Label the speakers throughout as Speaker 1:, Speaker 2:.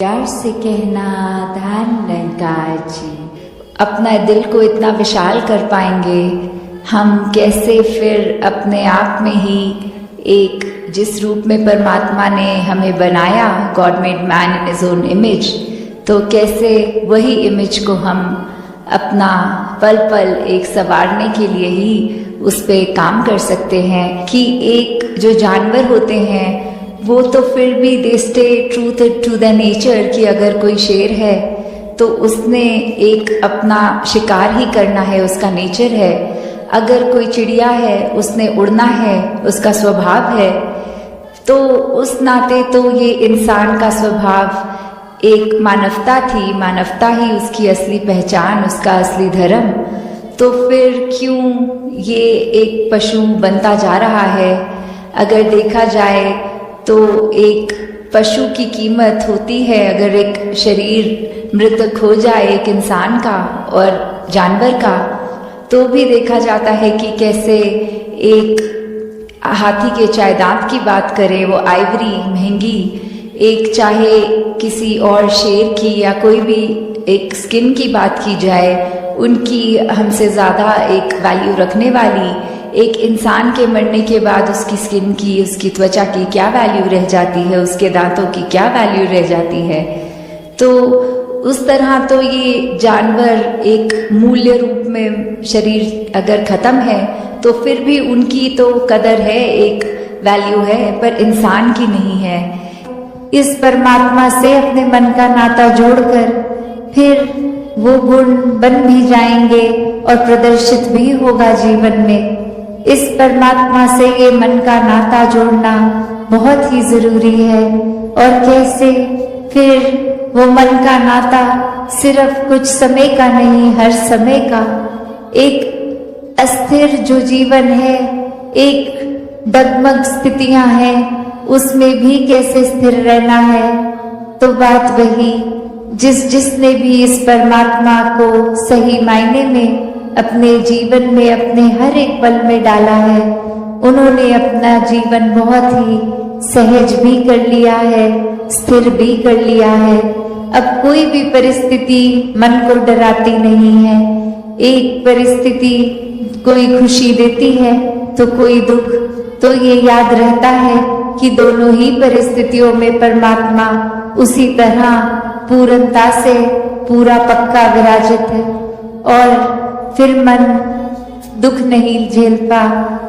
Speaker 1: प्यार से कहना धन्यकार जी। अपना दिल को इतना विशाल कर पाएंगे हम कैसे फिर अपने आप में ही एक जिस रूप में परमात्मा ने हमें बनाया, God made man in his own image, तो कैसे वही इमेज को हम अपना पल पल एक संवारने के लिए ही उस पे काम कर सकते हैं। कि एक जो जानवर होते हैं वो तो फिर भी they stay truth to the nature, कि अगर कोई शेर है तो उसने एक अपना शिकार ही करना है, उसका नेचर है। अगर कोई चिड़िया है उसने उड़ना है, उसका स्वभाव है। तो उस नाते तो ये इंसान का स्वभाव एक मानवता थी, मानवता ही उसकी असली पहचान, उसका असली धर्म। तो फिर क्यों ये एक पशु बनता जा रहा है? अगर देखा जाए तो एक पशु की कीमत होती है, अगर एक शरीर मृतक हो जाए एक इंसान का और जानवर का, तो भी देखा जाता है कि कैसे एक हाथी के चाहे दांत की बात करें, वो आइवरी महंगी, एक चाहे किसी और शेर की या कोई भी एक स्किन की बात की जाए, उनकी हमसे ज़्यादा एक वैल्यू रखने वाली एक इंसान के मरने के बाद उसकी स्किन की, उसकी त्वचा की क्या वैल्यू रह जाती है, उसके दांतों की क्या वैल्यू रह जाती है। तो उस तरह तो ये जानवर एक मूल्य रूप में शरीर अगर खत्म है तो फिर भी उनकी तो कदर है, एक वैल्यू है, पर इंसान की नहीं है। इस परमात्मा से अपने मन का नाता जोड़कर फिर वो गुण बन भी जाएंगे और प्रदर्शित भी होगा जीवन में। इस परमात्मा से ये मन का नाता जोड़ना बहुत ही जरूरी है। और कैसे फिर वो मन का नाता सिर्फ कुछ समय का नहीं, हर समय का एक अस्थिर जो जीवन है, एक डगमग स्थितियां हैं, उसमें भी कैसे स्थिर रहना है। तो बात वही, जिसने भी इस परमात्मा को सही मायने में अपने जीवन में, अपने हर एक पल में डाला है, उन्होंने अपना जीवन बहुत ही सहज भी कर लिया है, स्थिर भी कर लिया है। अब कोई भी परिस्थिति मन को डराती नहीं है। एक परिस्थिति कोई खुशी देती है तो कोई दुख, तो ये याद रहता है कि दोनों ही परिस्थितियों में परमात्मा उसी तरह पूर्णता से पूरा पक्का विराजित है। और फिर मन दुख नहीं झेलता,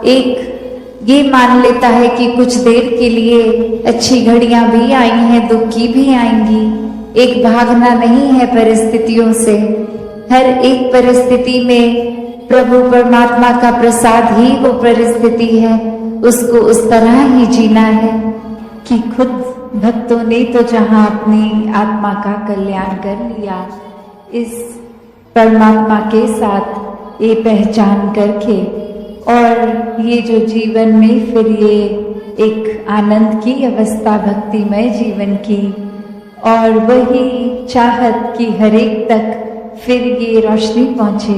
Speaker 1: एक ये मान लेता है कि कुछ देर के लिए अच्छी घड़ियां भी आई हैं, दुख की भी आएंगी। एक भागना नहीं है परिस्थितियों से, हर एक परिस्थिति में प्रभु परमात्मा का प्रसाद ही वो परिस्थिति है, उसको उस तरह ही जीना है कि खुद भक्तों ने तो जहाँ अपनी आत्मा का कल्याण कर लिया, इस परमात्मा के साथ ये पहचान करके, और ये जो जीवन में फिर ये एक आनंद की अवस्था, भक्तिमय जीवन की, और वही चाहत कि हर एक तक फिर ये रोशनी पहुँचे।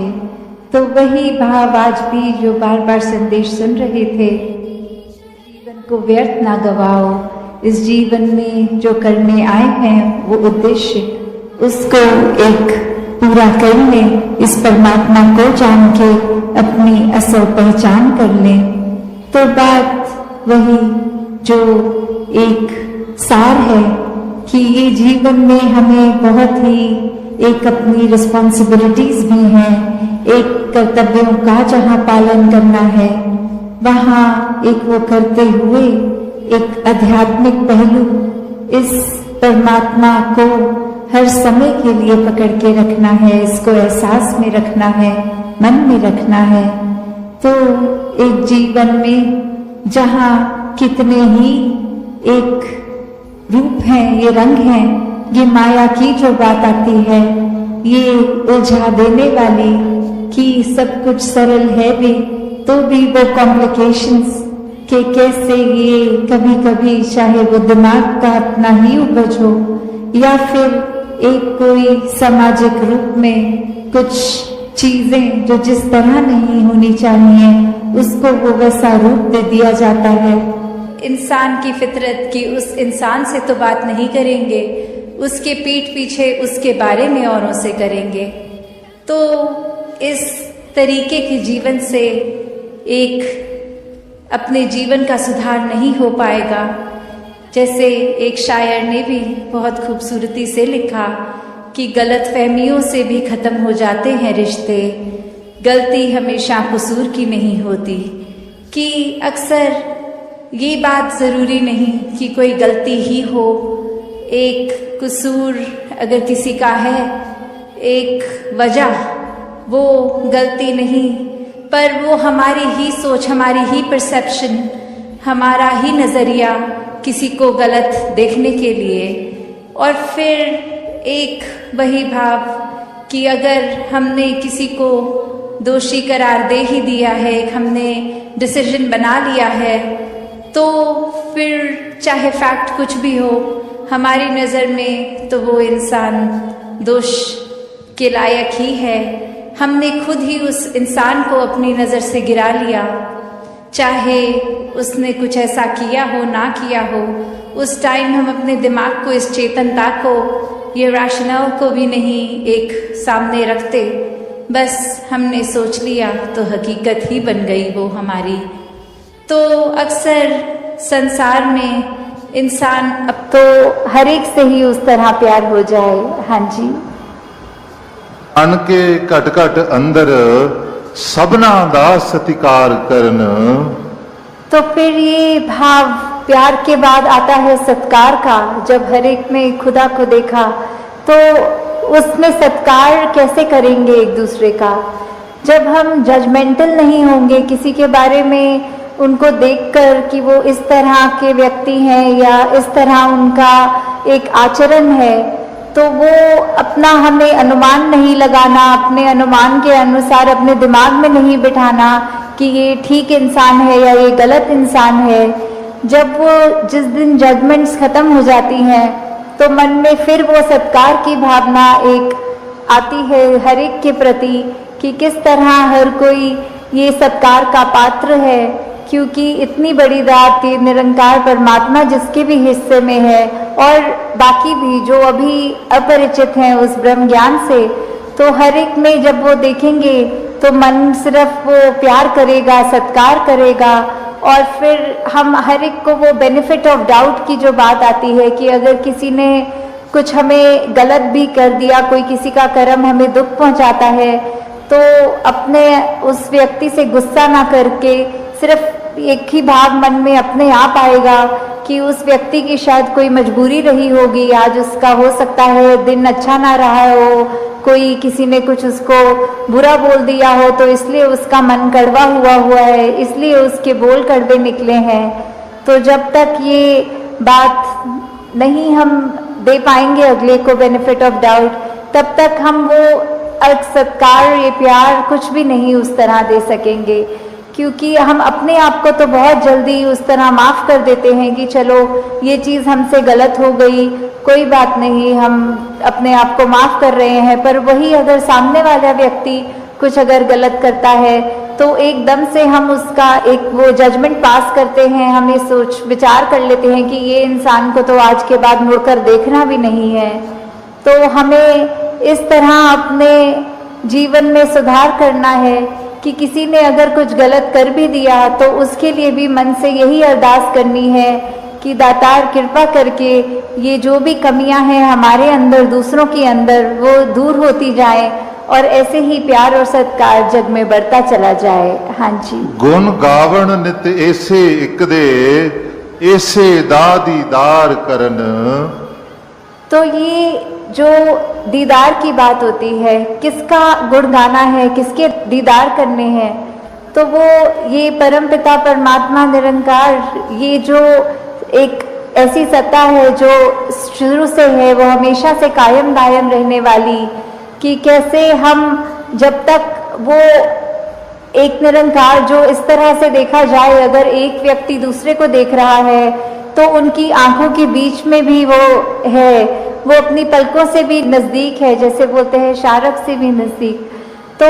Speaker 1: तो वही भाव आज भी जो बार बार संदेश सुन रहे थे, जीवन को व्यर्थ ना गवाओ, इस जीवन में जो करने आए हैं वो उद्देश्य, उसको एक पूरा कर लें, इस परमात्मा को जान के अपनी असल पहचान कर लें। तो बात वही जो एक सार है कि ये जीवन में हमें बहुत ही एक अपनी रिस्पॉन्सिबिलिटीज भी हैं, एक कर्तव्यों का जहाँ पालन करना है वहाँ एक वो करते हुए एक आध्यात्मिक पहलू, इस परमात्मा को हर समय के लिए पकड़ के रखना है, इसको एहसास में रखना है, मन में रखना है। तो एक जीवन में जहाँ कितने ही एक रूप हैं, ये रंग हैं, ये माया की जो बात आती है, ये उलझा देने वाली कि सब कुछ सरल है भी तो भी वो कॉम्प्लिकेशंस के कैसे ये कभी कभी चाहे वो दिमाग का अपना ही उपज हो या फिर एक कोई सामाजिक रूप में कुछ चीजें जो जिस तरह नहीं होनी चाहिए उसको वो वैसा रूप दे दिया जाता है। इंसान की फितरत की उस इंसान से तो बात नहीं करेंगे,
Speaker 2: उसके पीठ पीछे उसके बारे में औरों से करेंगे, तो इस तरीके के जीवन से एक अपने जीवन का सुधार नहीं हो पाएगा। जैसे एक शायर ने भी बहुत खूबसूरती से लिखा कि गलत फहमियों से भी ख़त्म हो जाते हैं रिश्ते, गलती हमेशा कसूर की नहीं होती। कि अक्सर ये बात ज़रूरी नहीं कि कोई गलती ही हो, एक कसूर अगर किसी का है, एक वजह, वो गलती नहीं, पर वो हमारी ही सोच, हमारी ही परसेप्शन, हमारा ही नज़रिया किसी को गलत देखने के लिए। और फिर एक वही भाव कि अगर हमने किसी को दोषी करार दे ही दिया है, हमने डिसीजन बना लिया है, तो फिर चाहे फैक्ट कुछ भी हो, हमारी नज़र में तो वो इंसान दोष के लायक ही है। हमने खुद ही उस इंसान को अपनी नज़र से गिरा लिया, चाहे उसने कुछ ऐसा किया हो ना किया हो। उस टाइम हम अपने दिमाग को, इस चेतनता को, ये रैशनल को भी नहीं एक सामने रखते, बस हमने सोच लिया तो हकीकत ही बन गई वो हमारी। तो अक्सर संसार में इंसान अब तो हर एक से ही उस तरह प्यार हो जाए। हाँ जी,
Speaker 3: अन के घट घट अंदर सबना दा सत्कार करन।
Speaker 2: तो फिर ये भाव प्यार के बाद आता है सत्कार का। जब हर एक ने खुदा को देखा तो उसमें सत्कार कैसे करेंगे एक दूसरे का? जब हम जजमेंटल नहीं होंगे किसी के बारे में, उनको देखकर कि वो इस तरह के व्यक्ति हैं या इस तरह उनका एक आचरण है, तो वो अपना हमें अनुमान नहीं लगाना, अपने अनुमान के अनुसार अपने दिमाग में नहीं बिठाना कि ये ठीक इंसान है या ये गलत इंसान है। जब वो जिस दिन जजमेंट्स खत्म हो जाती हैं तो मन में फिर वो सत्कार की भावना एक आती है हर एक के प्रति कि किस तरह हर कोई ये सत्कार का पात्र है, क्योंकि इतनी बड़ी दात ये निरंकार परमात्मा जिसके भी हिस्से में है और बाकी भी जो अभी अपरिचित हैं उस ब्रह्म ज्ञान से, तो हर एक में जब वो देखेंगे तो मन सिर्फ वो प्यार करेगा, सत्कार करेगा। और फिर हम हर एक को वो बेनिफिट ऑफ डाउट की जो बात आती है कि अगर किसी ने कुछ हमें गलत भी कर दिया, कोई किसी का कर्म हमें दुख पहुंचाता है, तो अपने उस व्यक्ति से गुस्सा ना करके सिर्फ एक ही भाव मन में अपने आप आएगा कि उस व्यक्ति की शायद कोई मजबूरी रही होगी, आज उसका हो सकता है दिन अच्छा ना रहा हो, कोई किसी ने कुछ उसको बुरा बोल दिया हो तो इसलिए उसका मन कड़वा हुआ है, इसलिए उसके बोल कड़वे निकले हैं। तो जब तक ये बात नहीं हम दे पाएंगे अगले को बेनिफिट ऑफ डाउट, तब तक हम वो सत्कार, ये प्यार कुछ भी नहीं उस तरह दे सकेंगे। क्योंकि हम अपने आप को तो बहुत जल्दी उस तरह माफ़ कर देते हैं कि चलो ये चीज़ हमसे गलत हो गई, कोई बात नहीं, हम अपने आप को माफ़ कर रहे हैं। पर वही अगर सामने वाला व्यक्ति कुछ अगर गलत करता है तो एकदम से हम उसका एक वो जजमेंट पास करते हैं, हमें सोच विचार कर लेते हैं कि ये इंसान को तो आज के बाद मुड़कर देखना भी नहीं है। तो हमें इस तरह अपने जीवन में सुधार करना है कि किसी ने अगर कुछ गलत कर भी दिया तो उसके लिए भी मन से यही अरदास करनी है कि दातार कृपा करके ये जो भी कमियां हैं हमारे अंदर, दूसरों के अंदर, वो दूर होती जाए और ऐसे ही प्यार और सत्कार जग में बढ़ता चला जाए। हाँ जी।
Speaker 3: गुण गावण नित ऐसे एक दे ऐसे दा दीदार करन।
Speaker 2: तो ये जो दीदार की बात होती है, किसका गुण गाना है, किसके दीदार करने हैं, तो वो ये परमपिता परमात्मा निरंकार, ये जो एक ऐसी सत्ता है जो शुरू से है, वो हमेशा से कायम दायम रहने वाली, कि कैसे हम जब तक वो एक निरंकार जो इस तरह से देखा जाए, अगर एक व्यक्ति दूसरे को देख रहा है तो उनकी आंखों के बीच में भी वो है, वो अपनी पलकों से भी नज़दीक है, जैसे बोलते हैं शारक से भी नज़दीक। तो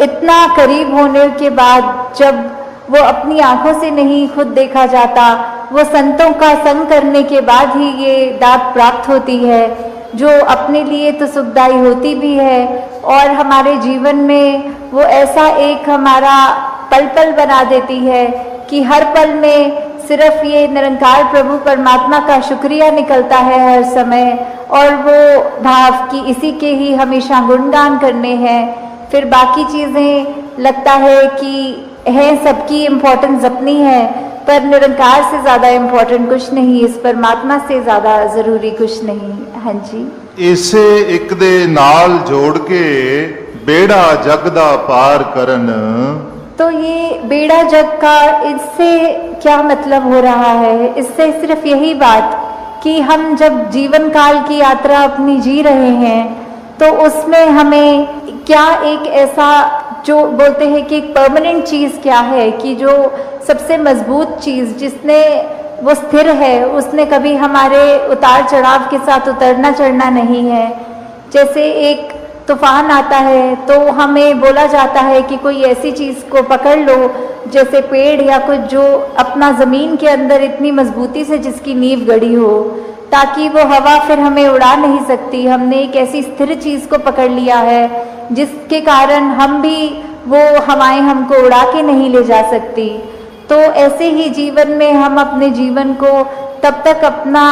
Speaker 2: इतना करीब होने के बाद जब वो अपनी आंखों से नहीं खुद देखा जाता, वो संतों का संग करने के बाद ही ये दात प्राप्त होती है जो अपने लिए तो सुखदायी होती भी है और हमारे जीवन में वो ऐसा एक हमारा पल पल बना देती है कि हर पल में सिर्फ ये निरंकार प्रभु परमात्मा का शुक्रिया निकलता है हर समय, और वो भाव कि इसी के ही हमेशा गुणगान करने हैं। फिर बाकी चीज़ें लगता है कि है सबकी इम्पोर्टेंस अपनी है, पर निरंकार से ज़्यादा इम्पोर्टेंट कुछ नहीं, इस परमात्मा से ज़्यादा ज़रूरी कुछ नहीं। हाँ जी,
Speaker 3: ਇਸੇ ਇੱਕ ਦੇ ਨਾਲ ਜੋੜ ਕੇ ਬੇੜਾ ਜਗ ਦਾ ਪਾਰ ਕਰਨ।
Speaker 2: तो ये बेड़ा जग का इससे क्या मतलब हो रहा है? इससे सिर्फ यही बात कि हम जब जीवन काल की यात्रा अपनी जी रहे हैं तो उसमें हमें क्या एक ऐसा जो बोलते हैं कि एक परमानेंट चीज़ क्या है कि जो सबसे मजबूत चीज़ जिसने वो स्थिर है, उसने कभी हमारे उतार चढ़ाव के साथ उतरना चढ़ना नहीं है। जैसे एक तूफान आता है तो हमें बोला जाता है कि कोई ऐसी चीज़ को पकड़ लो जैसे पेड़ या कुछ जो अपना ज़मीन के अंदर इतनी मजबूती से जिसकी नींव गड़ी हो, ताकि वो हवा फिर हमें उड़ा नहीं सकती। हमने एक ऐसी स्थिर चीज़ को पकड़ लिया है जिसके कारण हम भी वो हवाएं हमको उड़ा के नहीं ले जा सकती। तो ऐसे ही जीवन में हम अपने जीवन को तब तक अपना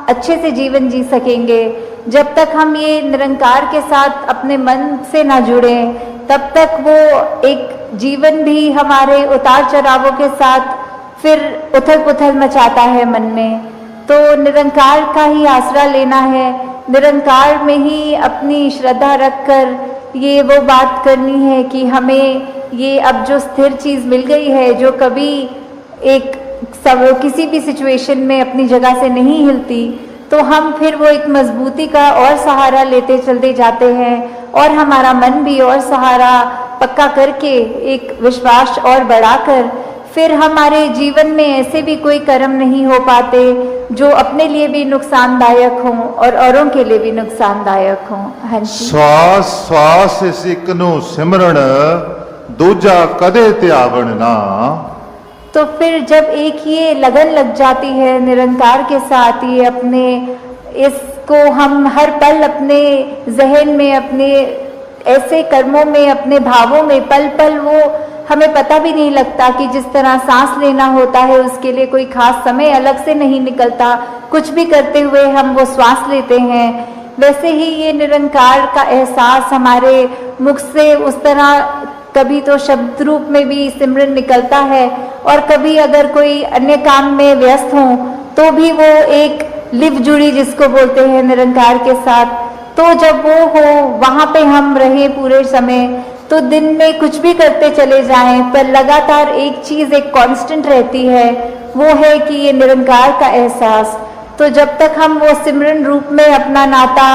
Speaker 2: अच्छे से जीवन जी सकेंगे जब तक हम ये निरंकार के साथ अपने मन से ना जुड़े, तब तक वो एक जीवन भी हमारे उतार चढ़ावों के साथ फिर उथल पुथल मचाता है मन में। तो निरंकार का ही आसरा लेना है, निरंकार में ही अपनी श्रद्धा रखकर ये वो बात करनी है कि हमें ये अब जो स्थिर चीज़ मिल गई है, जो कभी एक सब किसी भी सिचुएशन में अपनी जगह से नहीं हिलती, तो हम फिर वो एक मजबूती का और सहारा लेते चलते जाते हैं और हमारा मन भी और सहारा पक्का करके एक विश्वास और बढ़ाकर फिर हमारे जीवन में ऐसे भी कोई कर्म नहीं हो पाते जो अपने लिए भी नुकसानदायक हों और औरों के लिए भी नुकसानदायक हों। हाँ जी,
Speaker 3: श्वास श्वास इस एक ਨੂੰ ਸਿਮਰਨ ਦੂਜਾ ਕਦੇ ਧਿਆਵਣ ਨਾ।
Speaker 2: तो फिर जब एक ये लगन लग जाती है निरंकार के साथ, ये अपने इसको हम हर पल अपने जहन में, अपने ऐसे कर्मों में, अपने भावों में पल पल वो हमें पता भी नहीं लगता कि जिस तरह सांस लेना होता है उसके लिए कोई खास समय अलग से नहीं निकलता, कुछ भी करते हुए हम वो श्वास लेते हैं, वैसे ही ये निरंकार का एहसास हमारे मुख से उस तरह कभी तो शब्द रूप में भी सिमरन निकलता है और कभी अगर कोई अन्य काम में व्यस्त हो तो भी वो एक लिव जुड़ी जिसको बोलते हैं निरंकार के साथ। तो जब वो हो वहाँ पे हम रहे पूरे समय, तो दिन में कुछ भी करते चले जाएं पर लगातार एक चीज़ एक कांस्टेंट रहती है, वो है कि ये निरंकार का एहसास। तो जब तक हम वो सिमरन रूप में अपना नाता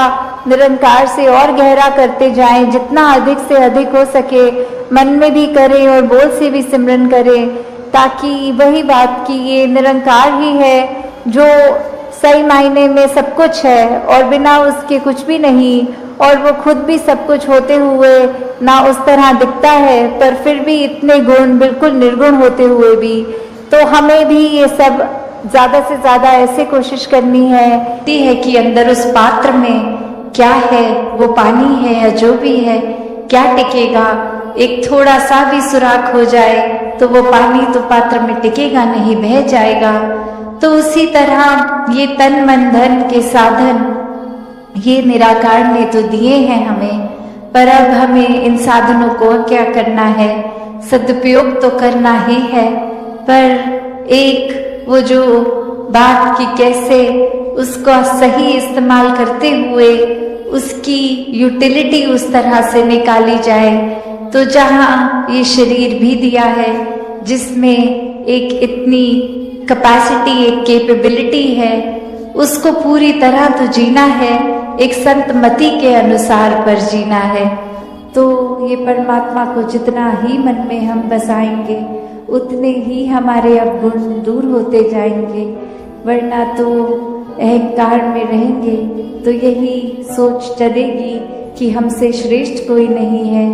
Speaker 2: निरंकार से और गहरा करते जाएं, जितना अधिक से अधिक हो सके मन में भी करें और बोल से भी सिमरन करें, ताकि वही बात कि ये निरंकार ही है जो सही मायने में सब कुछ है और बिना उसके कुछ भी नहीं, और वो खुद भी सब कुछ होते हुए ना उस तरह दिखता है पर फिर भी इतने गुण बिल्कुल निर्गुण होते हुए भी। तो हमें भी ये सब ज़्यादा से ज़्यादा ऐसे कोशिश करनी है
Speaker 1: कि अंदर उस पात्र में क्या है, वो पानी है या जो भी है, क्या टिकेगा। एक थोड़ा सा भी सुराख हो जाए तो वो पानी तो पात्र में टिकेगा नहीं, बह जाएगा। तो उसी तरह ये तन मन धन के साधन ये निराकार ने तो दिए हैं हमें, पर अब हमें इन साधनों को क्या करना है, सदुपयोग तो करना ही है। पर एक वो जो बात कि कैसे उसका सही इस्तेमाल करते हुए उसकी यूटिलिटी उस तरह से निकाली जाए, तो जहाँ ये शरीर भी दिया है जिसमें एक इतनी कैपेसिटी, एक कैपेबिलिटी है, उसको पूरी तरह तो जीना है, एक संत मति के अनुसार पर जीना है। तो ये परमात्मा को जितना ही मन में हम बसाएंगे उतने ही हमारे अवगुण दूर होते जाएंगे, वरना तो अहंकार में रहेंगे तो यही सोच चलेगी कि हमसे श्रेष्ठ कोई नहीं है,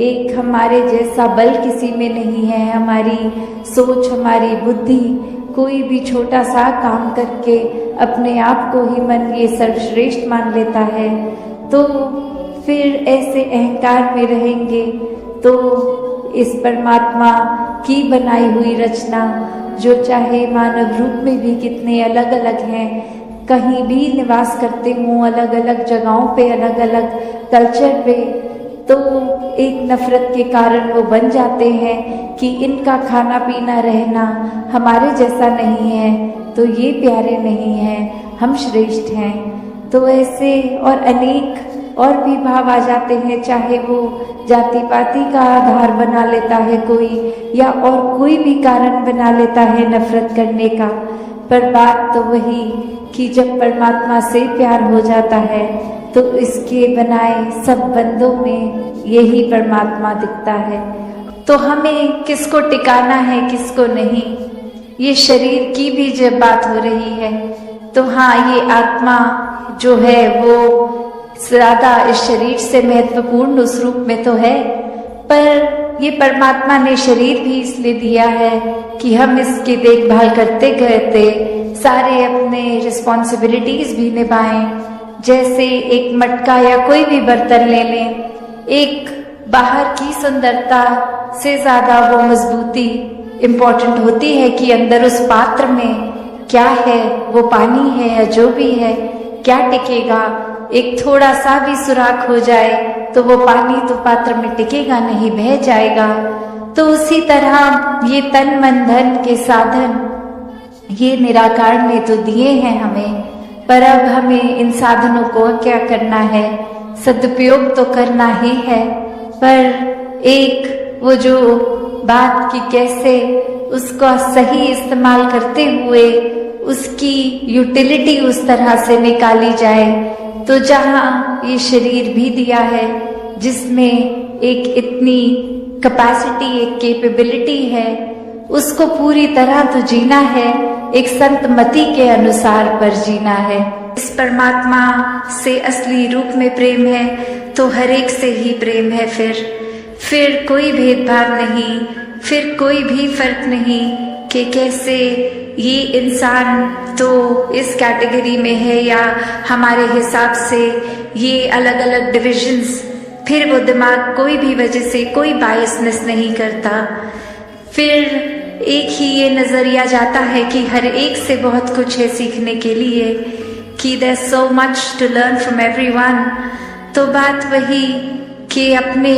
Speaker 1: एक हमारे जैसा बल किसी में नहीं है, हमारी सोच हमारी बुद्धि
Speaker 2: कोई भी छोटा सा काम करके अपने आप को ही मन ये सर्वश्रेष्ठ मान लेता है, तो फिर ऐसे अहंकार में रहेंगे तो इस परमात्मा की बनाई हुई रचना, जो चाहे मानव रूप में भी कितने अलग अलग हैं, कहीं भी निवास करते हों, अलग अलग जगहों पे, अलग अलग कल्चर पे, तो एक नफरत के कारण वो बन जाते हैं कि इनका खाना पीना रहना हमारे जैसा नहीं है, तो ये प्यारे नहीं हैं, हम श्रेष्ठ हैं। तो ऐसे और अनेक और भी भाव आ जाते हैं, चाहे वो जाति पाति का आधार बना लेता है कोई, या और कोई भी कारण बना लेता है नफरत करने का। पर बात तो वही कि जब परमात्मा से प्यार हो जाता है तो इसके बनाए सब बंदों में यही परमात्मा दिखता है। तो हमें किसको टिकाना है, किसको नहीं, ये शरीर की भी जब बात हो रही है तो हाँ, ये आत्मा जो है वो ज्यादा इस शरीर से महत्वपूर्ण उस रूप में तो है, पर ये परमात्मा ने शरीर भी इसलिए दिया है कि हम इसकी देखभाल करते करते सारे अपने रिस्पॉन्सिबिलिटीज भी निभाएं। जैसे एक मटका या कोई भी बर्तन ले लें, एक बाहर की सुंदरता से ज्यादा वो मजबूती इम्पोर्टेंट होती है कि अंदर उस पात्र में क्या है, वो पानी है या जो भी है, क्या टिकेगा। एक थोड़ा सा भी सुराख हो जाए तो वो पानी तो पात्र में टिकेगा नहीं, बह जाएगा। तो उसी तरह ये तन मन धन के साधन ये निराकार ने तो दिए हैं हमें, पर अब हमें इन साधनों को क्या करना है, सदुपयोग तो करना ही है। पर एक वो जो बात कि कैसे उसका सही इस्तेमाल करते हुए उसकी यूटिलिटी उस तरह से निकाली जाए, तो जहाँ ये शरीर भी दिया है जिसमें एक इतनी कैपेसिटी, एक कैपेबिलिटी है, उसको पूरी तरह तो जीना है, एक संत मति के अनुसार पर जीना है। इस परमात्मा से असली रूप में प्रेम है तो हर एक से ही प्रेम है, फिर कोई भेदभाव नहीं, फिर कोई भी फर्क नहीं कि कैसे ये इंसान तो इस कैटेगरी में है या हमारे हिसाब से ये अलग अलग डिविजन्स, फिर वो दिमाग कोई भी वजह से कोई बायसनेस नहीं करता। फिर एक ही ये नजरिया जाता है कि हर एक से बहुत कुछ है सीखने के लिए, कि there is so much to learn from everyone. तो बात वही कि अपने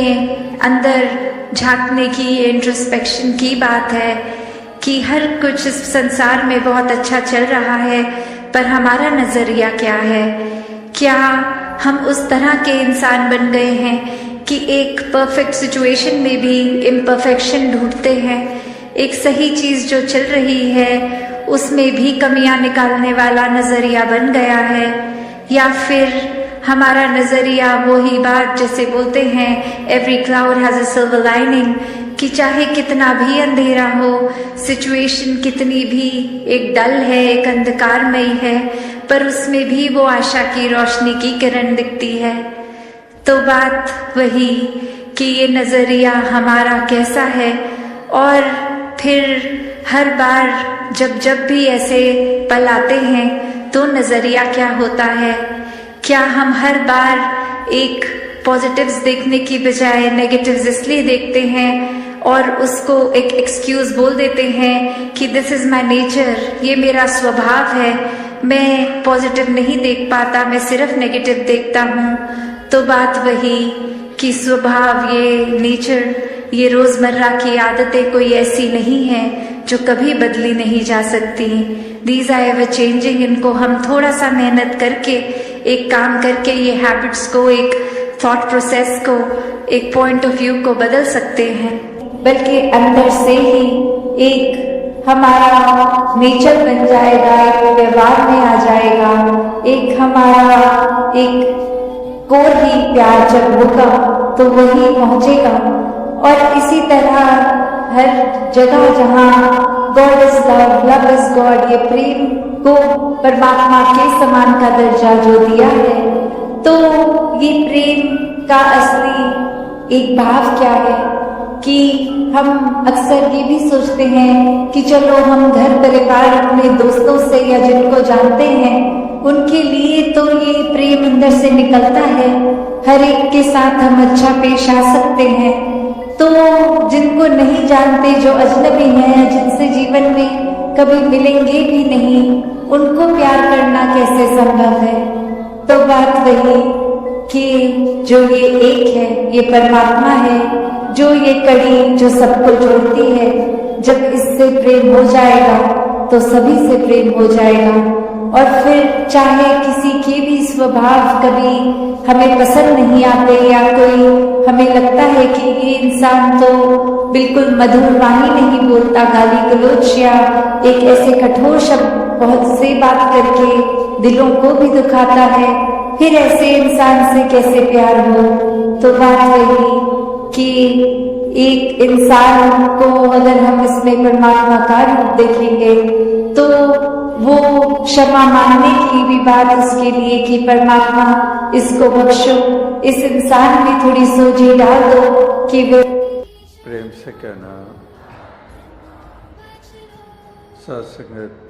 Speaker 2: अंदर झांकने की, इंट्रोस्पेक्शन की बात है कि हर कुछ इस संसार में बहुत अच्छा चल रहा है, पर हमारा नजरिया क्या है? क्या हम उस तरह के इंसान बन गए हैं कि एक परफेक्ट सिचुएशन में भी इम्परफेक्शन ढूंढते हैं, एक सही चीज जो चल रही है उसमें भी कमियां निकालने वाला नजरिया बन गया है? या फिर हमारा नजरिया वही बात जैसे बोलते हैं every cloud has a silver lining, कि चाहे कितना भी अंधेरा हो, सिचुएशन कितनी भी एक डल है, एक अंधकारमयी है, पर उसमें भी वो आशा की रोशनी की किरण दिखती है। तो बात वही कि ये नजरिया हमारा कैसा है, और फिर हर बार जब भी ऐसे पल आते हैं तो नजरिया क्या होता है? क्या हम हर बार एक पॉजिटिव्स देखने की बजाय नेगेटिव्स इसलिए देखते हैं और उसको एक एक्सक्यूज बोल देते हैं कि दिस इज माय नेचर, ये मेरा स्वभाव है, मैं पॉजिटिव नहीं देख पाता, मैं सिर्फ नेगेटिव देखता हूँ। तो बात वही कि स्वभाव, ये नेचर, ये रोजमर्रा की आदतें कोई ऐसी नहीं है जो कभी बदली नहीं जा सकती। These are ever changing. इनको हम थोड़ा सा मेहनत करके, एक काम करके ये हैबिट्स को, एक थॉट प्रोसेस को, एक पॉइंट ऑफ व्यू को बदल सकते हैं, बल्कि अंदर से ही एक हमारा नेचर बन जाएगा, एक व्यवहार में आ जाएगा, एक हमारा एक कोर ही प्यार जब होगा तो वही पहुंचेगा। और इसी तरह हर जगह जहाँ God is love, love is God, ये प्रेम को परमात्मा के समान का दर्जा जो दिया है, तो ये प्रेम का असली एक भाव क्या है? कि हम अक्सर ये भी सोचते हैं कि चलो हम घर परिवार अपने दोस्तों से या जिनको जानते हैं उनके लिए तो ये प्रेम अंदर से निकलता है, हर एक के साथ हम अच्छा पेश आ सकते हैं, तो जिनको नहीं जानते, जो अजनबी हैं, जिनसे जीवन में कभी मिलेंगे भी नहीं, उनको प्यार करना कैसे संभव है। तो बात वही कि जो ये एक है, ये परमात्मा है, जो ये कड़ी जो सबको जोड़ती है, जब इससे प्रेम हो जाएगा तो सभी से प्रेम हो जाएगा। और फिर चाहे किसी के भी स्वभाव कभी हमें पसंद नहीं आते या कोई हमें लगता है कि ये इंसान तो बिल्कुल मधुर वाणी नहीं बोलता, गाली गलौज या एक ऐसे कठोर शब्द बहुत से बात करके दिलों को भी दुखाता है, फिर ऐसे इंसान से कैसे प्यार हो। तो बात वही कि एक इंसान को अगर हम इसमें परमात्मा का रूप देखेंगे तो वो क्षमा मांगने की भी बात उसके लिए कि परमात्मा इसको बख्शो, इस इंसान में थोड़ी सोची डाल दो कि वे
Speaker 4: प्रेम से कहना सत्संगत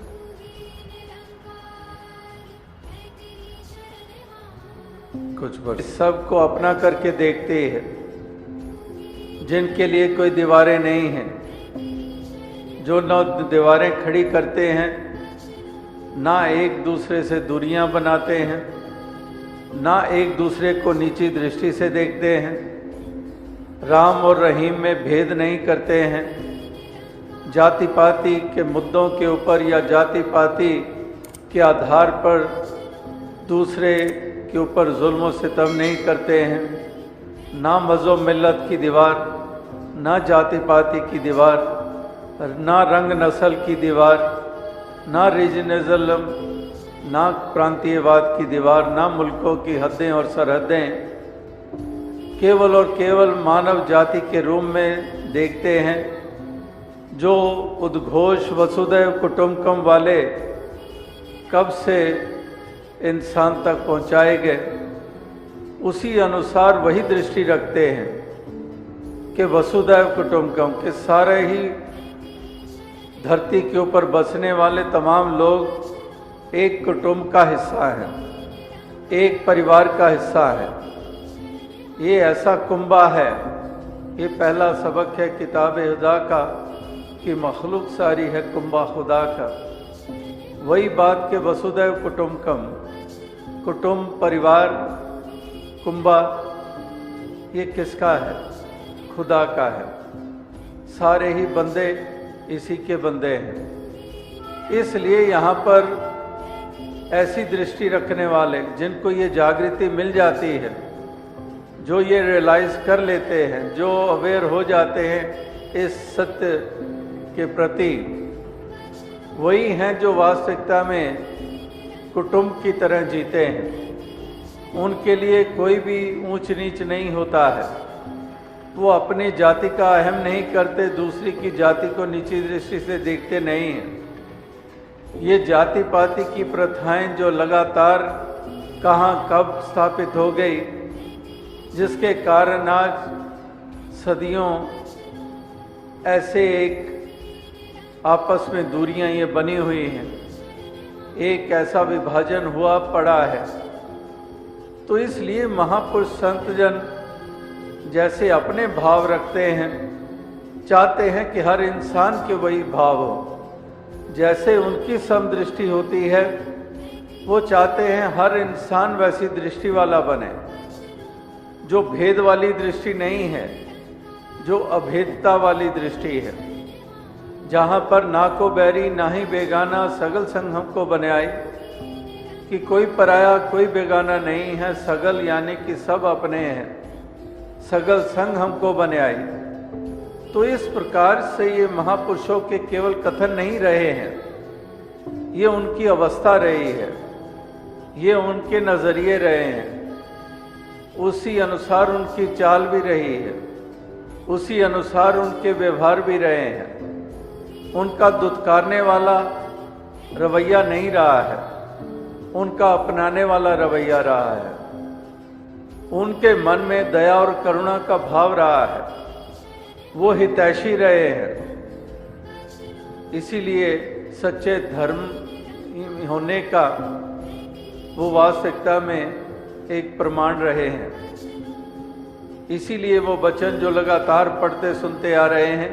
Speaker 4: कुछ वर्ष सबको अपना करके देखते हैं, जिनके लिए कोई दीवारें नहीं हैं, जो न दीवारें खड़ी करते हैं, ना एक दूसरे से दूरियां बनाते हैं, ना एक दूसरे को नीची दृष्टि से देखते हैं, राम और रहीम में भेद नहीं करते हैं, जाति पाति के मुद्दों के ऊपर या जाति पाति के आधार पर दूसरे के ऊपर जुल्म और सितम नहीं करते हैं, ना मज़ो मिल्लत की दीवार, ना जाति पाति की दीवार, ना रंग नस्ल की दीवार, ना रीजनलिज्म, ना प्रांतीयवाद की दीवार, ना मुल्कों की हदें और सरहदें, केवल और केवल मानव जाति के रूप में देखते हैं, जो उद्घोष वसुधैव कुटुंबकम वाले कब से इंसान तक पहुँचाए गए, उसी अनुसार वही दृष्टि रखते हैं कि वसुधैव कुटुंबकम के सारे ही धरती के ऊपर बसने वाले तमाम लोग एक कुटुंब का हिस्सा हैं, एक परिवार का हिस्सा है। ये ऐसा कुंबा है, ये पहला सबक है किताब खुदा का कि मखलूक सारी है कुंबा खुदा का। वही बात के वसुधैव कुटुंबकम, कुटुंब परिवार कुंबा, ये किसका है? खुदा का है। सारे ही बंदे इसी के बंदे हैं। इसलिए यहाँ पर ऐसी दृष्टि रखने वाले जिनको ये जागृति मिल जाती है, जो ये रियलाइज कर लेते हैं, जो अवेयर हो जाते हैं इस सत्य के प्रति, वही हैं जो वास्तविकता में कुटुंब की तरह जीते हैं। उनके लिए कोई भी ऊंच नीच नहीं होता है। वो अपनी जाति का अहम नहीं करते, दूसरी की जाति को नीची दृष्टि से देखते नहीं हैं। ये जाति पाति की प्रथाएं जो लगातार कहाँ कब स्थापित हो गई, जिसके कारण आज सदियों ऐसे एक आपस में दूरियां ये बनी हुई हैं, एक ऐसा विभाजन हुआ पड़ा है। तो इसलिए महापुरुष संत जन जैसे अपने भाव रखते हैं, चाहते हैं कि हर इंसान के वही भाव हो। जैसे उनकी समदृष्टि होती है, वो चाहते हैं हर इंसान वैसी दृष्टि वाला बने, जो भेद वाली दृष्टि नहीं है, जो अभेदता वाली दृष्टि है, जहाँ पर ना को बैरी ना ही बेगाना सगल संग हमको बनाई, कि कोई पराया कोई बेगाना नहीं है, सगल यानी कि सब अपने हैं, सगल संग हमको बनाई। तो इस प्रकार से ये महापुरुषों के केवल कथन नहीं रहे हैं, ये उनकी अवस्था रही है, ये उनके नज़रिए रहे हैं, उसी अनुसार उनकी चाल भी रही है, उसी अनुसार उनके व्यवहार भी रहे हैं। उनका दुत्कारने वाला रवैया नहीं रहा है, उनका अपनाने वाला रवैया रहा है। उनके मन में दया और करुणा का भाव रहा है। वो हितैषी रहे हैं। इसीलिए सच्चे धर्म होने का वो वास्तविकता में एक प्रमाण रहे हैं। इसीलिए वो वचन जो लगातार पढ़ते सुनते आ रहे हैं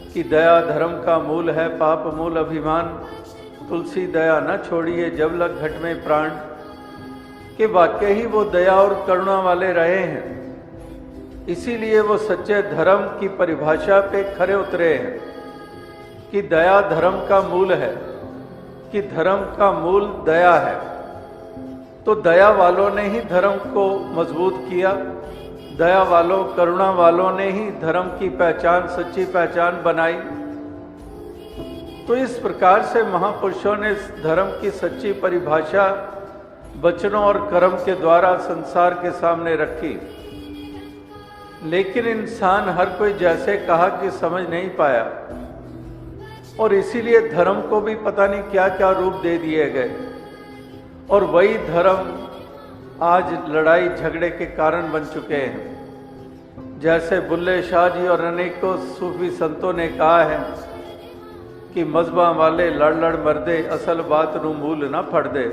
Speaker 4: कि दया धर्म का मूल है, पाप मूल अभिमान, तुलसी दया न छोड़िए जब लग घट में प्राण, के वाक्य ही वो दया और करुणा वाले रहे हैं। इसीलिए वो सच्चे धर्म की परिभाषा पे खरे उतरे हैं कि दया धर्म का मूल है, कि धर्म का मूल दया है। तो दया वालों ने ही धर्म को मजबूत किया, दया वालों करुणा वालों ने ही धर्म की पहचान, सच्ची पहचान बनाई। तो इस प्रकार से महापुरुषों ने धर्म की सच्ची परिभाषा वचनों और कर्म के द्वारा संसार के सामने रखी। लेकिन इंसान हर कोई जैसे कहा कि समझ नहीं पाया, और इसीलिए धर्म को भी पता नहीं क्या क्या रूप दे दिए गए, और वही धर्म आज लड़ाई झगड़े के कारण बन चुके हैं। जैसे बुल्ले शाह जी और अनेकों सूफी संतों ने कहा है कि मजहबां वाले लड़ लड़ मरदे, असल बात नू मूल ना फड़ दे।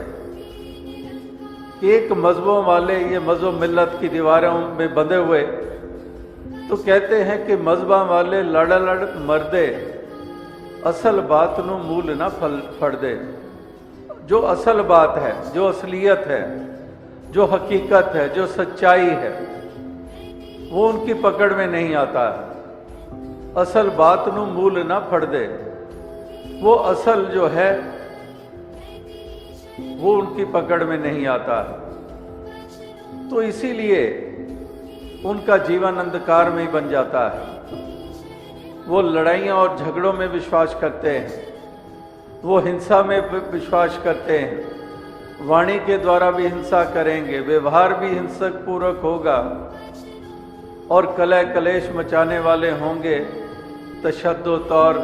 Speaker 4: एक मजहबों वाले ये मजहब मिल्लत की दीवारों में बंधे हुए तो कहते हैं कि मजहबां वाले लड़ लड़ मरदे, असल बात नू मूल ना फड़ दे। जो असल बात है, जो असलियत है, जो हकीकत है, जो सच्चाई है, वो उनकी पकड़ में नहीं आता है। असल बात नू मूल ना फड़ दे, वो असल जो है वो उनकी पकड़ में नहीं आता है। तो इसीलिए उनका जीवन अंधकार में ही बन जाता है। वो लड़ाइयाँ और झगड़ों में विश्वास करते हैं, वो हिंसा में विश्वास करते हैं, वाणी के द्वारा भी हिंसा करेंगे, व्यवहार भी हिंसक पूर्वक होगा, और कलह कलेश मचाने वाले होंगे, तशद्दुद और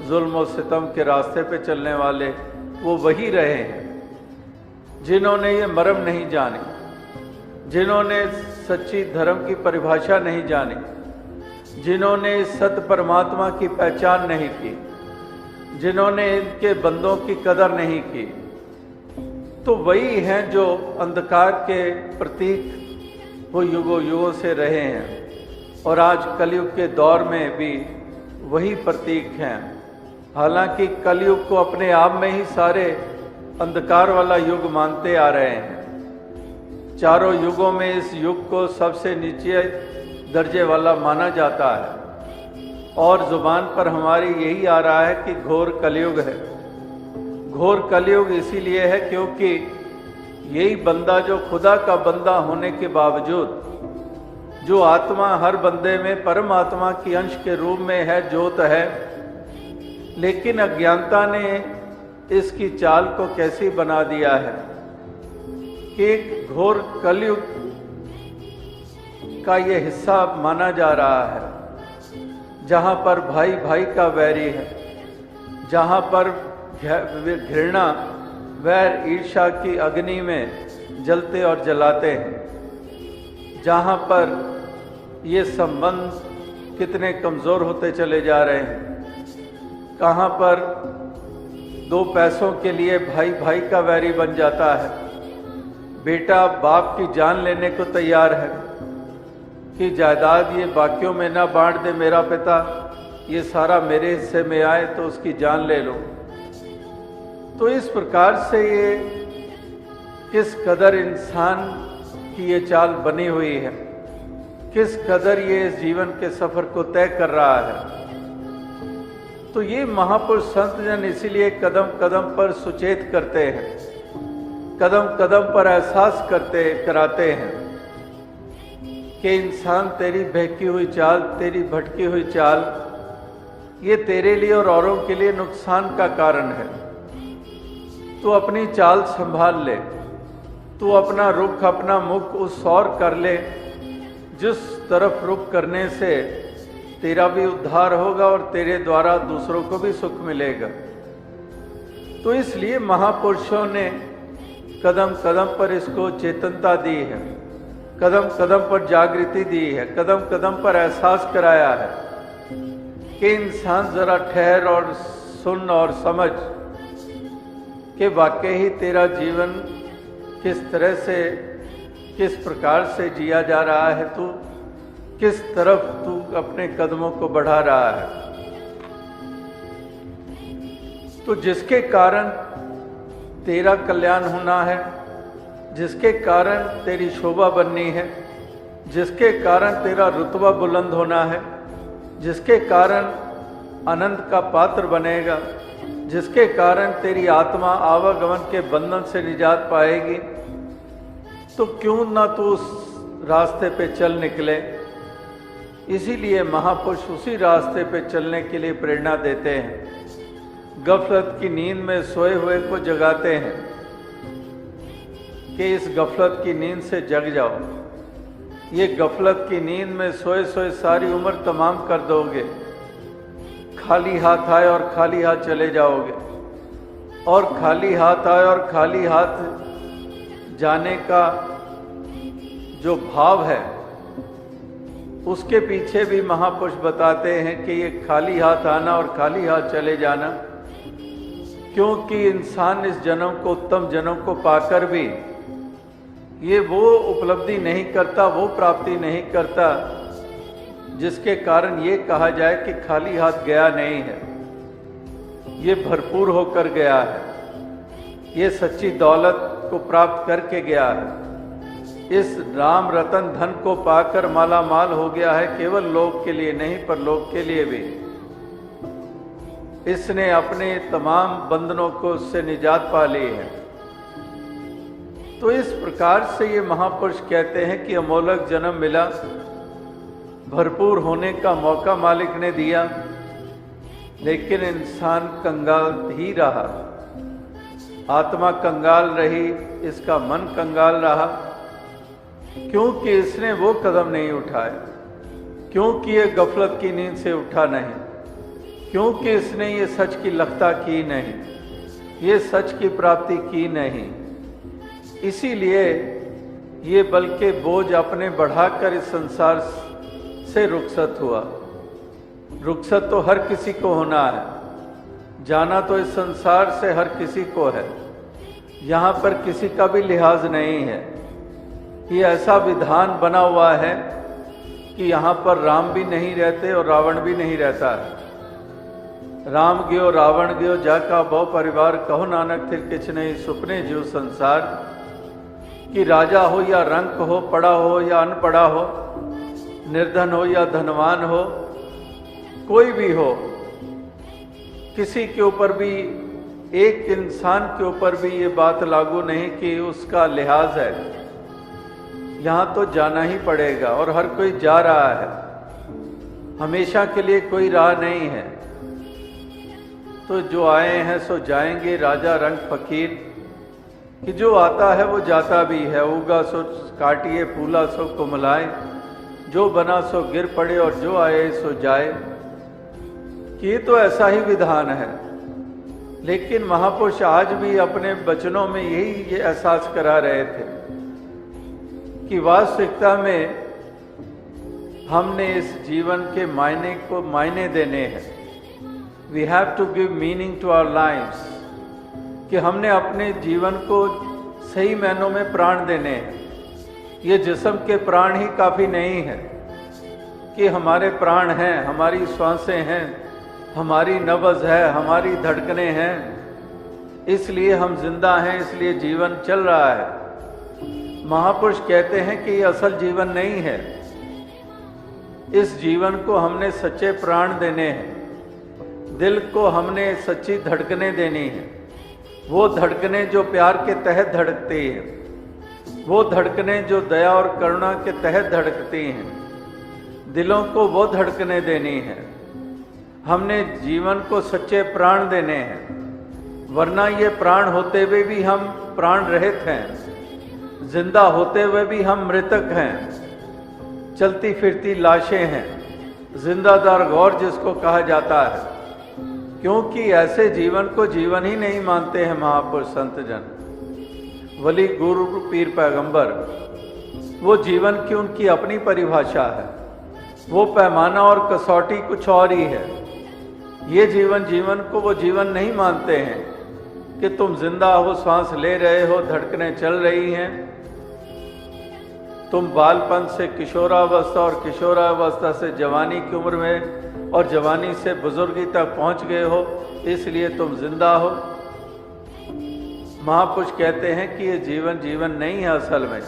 Speaker 4: जुल्म और सितम के रास्ते पे चलने वाले वो वही रहे हैं जिन्होंने ये मर्म नहीं जानी, जिन्होंने सच्ची धर्म की परिभाषा नहीं जानी, जिन्होंने सत्य परमात्मा की पहचान नहीं की, जिन्होंने इनके बंदों की कदर नहीं की। तो वही हैं जो अंधकार के प्रतीक वो युगों युगों से रहे हैं, और आज कलयुग के दौर में भी वही प्रतीक हैं। हालांकि कलयुग को अपने आप में ही सारे अंधकार वाला युग मानते आ रहे हैं। चारों युगों में इस युग को सबसे नीचे दर्जे वाला माना जाता है, और जुबान पर हमारी यही आ रहा है कि घोर कलयुग है। घोर कलयुग इसीलिए है क्योंकि यही बंदा जो खुदा का बंदा होने के बावजूद, जो आत्मा हर बंदे में परमात्मा की अंश के रूप में है, ज्योत है, लेकिन अज्ञानता ने इसकी चाल को कैसी बना दिया है कि एक घोर कलयुग का ये हिस्सा माना जा रहा है, जहाँ पर भाई भाई का वैरी है, जहाँ पर घृणा वैर ईर्ष्या की अग्नि में जलते और जलाते हैं, जहाँ पर ये संबंध कितने कमज़ोर होते चले जा रहे हैं, कहाँ पर दो पैसों के लिए भाई भाई का वैरी बन जाता है। बेटा बाप की जान लेने को तैयार है कि जायदाद ये बाकियों में ना बांट दे मेरा पिता, ये सारा मेरे हिस्से में आए तो उसकी जान ले लो। तो इस प्रकार से ये किस कदर इंसान की ये चाल बनी हुई है, किस कदर ये इस जीवन के सफर को तय कर रहा है। तो ये महापुरुष संत जन इसीलिए कदम कदम पर सुचेत करते हैं, कदम कदम पर एहसास कराते हैं कि इंसान तेरी बहकी हुई चाल, तेरी भटकी हुई चाल, ये तेरे लिए और औरों के लिए नुकसान का कारण है। तू अपनी चाल संभाल ले, तू अपना रुख, अपना मुख उस और कर ले जिस तरफ रुख करने से तेरा भी उद्धार होगा और तेरे द्वारा दूसरों को भी सुख मिलेगा। तो इसलिए महापुरुषों ने कदम कदम पर इसको चेतनता दी है, कदम कदम पर जागृति दी है, कदम कदम पर एहसास कराया है कि इंसान जरा ठहर और सुन और समझ कि वाकई ही तेरा जीवन किस तरह से, किस प्रकार से जिया जा रहा है, तू किस तरफ तू अपने कदमों को बढ़ा रहा है। तो जिसके कारण तेरा कल्याण होना है, जिसके कारण तेरी शोभा बननी है, जिसके कारण तेरा रुतबा बुलंद होना है, जिसके कारण आनंद का पात्र बनेगा, जिसके कारण तेरी आत्मा आवागमन के बंधन से निजात पाएगी, तो क्यों ना तू उस रास्ते पे चल निकले। इसीलिए महापुरुष उसी रास्ते पे चलने के लिए प्रेरणा देते हैं। गफलत की नींद में सोए हुए को जगाते हैं कि इस गफलत की नींद से जग जाओ। ये गफलत की नींद में सोए सोए सारी उम्र तमाम कर दोगे, खाली हाथ आए और खाली हाथ चले जाओगे, और खाली हाथ आए और खाली हाथ जाने का जो भाव है उसके पीछे भी महापुरुष बताते हैं कि ये खाली हाथ आना और खाली हाथ चले जाना, क्योंकि इंसान इस जन्म को, उत्तम जन्म को पाकर भी ये वो उपलब्धि नहीं करता, वो प्राप्ति नहीं करता जिसके कारण ये कहा जाए कि खाली हाथ गया नहीं है, ये भरपूर होकर गया है, ये सच्ची दौलत को प्राप्त करके गया है, इस राम रतन धन को पाकर माला माल हो गया है, केवल लोक के लिए नहीं पर लोक के लिए भी। इसने अपने तमाम बंधनों को उससे निजात पा ली है। तो इस प्रकार से ये महापुरुष कहते हैं कि अमोलक जन्म मिला, भरपूर होने का मौका मालिक ने दिया, लेकिन इंसान कंगाल ही रहा, आत्मा कंगाल रही, इसका मन कंगाल रहा, क्योंकि इसने वो कदम नहीं उठाए, क्योंकि ये गफलत की नींद से उठा नहीं, क्योंकि इसने ये सच की लखता की नहीं, ये सच की प्राप्ति की नहीं। इसीलिए ये बल्कि बोझ अपने बढ़ाकर इस संसार से रुखसत हुआ। रुखसत तो हर किसी को होना है, जाना तो इस संसार से हर किसी को है, यहाँ पर किसी का भी लिहाज नहीं है। ये ऐसा विधान बना हुआ है कि यहाँ पर राम भी नहीं रहते और रावण भी नहीं रहता है। राम गयो रावण गयो जाका बहु परिवार, कहो नानक थिर किछ नहीं सुपने जीव संसार। कि राजा हो या रंक हो, पढ़ा हो या अनपढ़ा हो, निर्धन हो या धनवान हो, कोई भी हो, किसी के ऊपर भी, एक इंसान के ऊपर भी ये बात लागू नहीं कि उसका लिहाज है। यहाँ तो जाना ही पड़ेगा और हर कोई जा रहा है, हमेशा के लिए कोई राह नहीं है। तो जो आए हैं सो जाएंगे, राजा रंग फकीर, कि जो आता है वो जाता भी है। उगा सो काटिए, फूला सो कुमलाए, जो बना सो गिर पड़े और जो आए सो जाए। कि ये तो ऐसा ही विधान है, लेकिन महापुरुष आज भी अपने वचनों में यही ये एहसास करा रहे थे कि वास्तविकता में हमने इस जीवन के मायने को मायने देने हैं। We have to give meaning to our lives, कि हमने अपने जीवन को सही मायनों में प्राण देने हैं। ये जिस्म के प्राण ही काफ़ी नहीं है कि हमारे प्राण हैं, हमारी श्वासें हैं, हमारी नब्ज़ है, हमारी धड़कनें हैं, इसलिए हम जिंदा हैं, इसलिए जीवन चल रहा है। महापुरुष कहते हैं कि ये असल जीवन नहीं है। इस जीवन को हमने सच्चे प्राण देने हैं, दिल को हमने सच्ची धड़कनें देनी है। वो धड़कनें जो प्यार के तहत धड़कती हैं, वो धड़कनें जो दया और करुणा के तहत धड़कती हैं, दिलों को वो धड़कनें देनी हैं। हमने जीवन को सच्चे प्राण देने हैं, वरना ये प्राण होते हुए भी हम प्राण रहित हैं, जिंदा होते हुए भी हम मृतक हैं, चलती फिरती लाशें हैं, जिंदादार गौर जिसको कहा जाता है। क्योंकि ऐसे जीवन को जीवन ही नहीं मानते हैं महापुरुष संत जन, वली गुरु पीर पैगंबर। वो जीवन की उनकी अपनी परिभाषा है। वो पैमाना और कसौटी कुछ और ही है। ये जीवन को वो जीवन नहीं मानते हैं कि तुम जिंदा हो, सांस ले रहे हो, धड़कनें चल रही हैं, तुम बालपन से किशोरावस्था और किशोरावस्था से जवानी की उम्र में और जवानी से बुजुर्गी तक पहुंच गए हो, इसलिए तुम जिंदा हो। महापुरुष कहते हैं कि ये जीवन नहीं है असल में।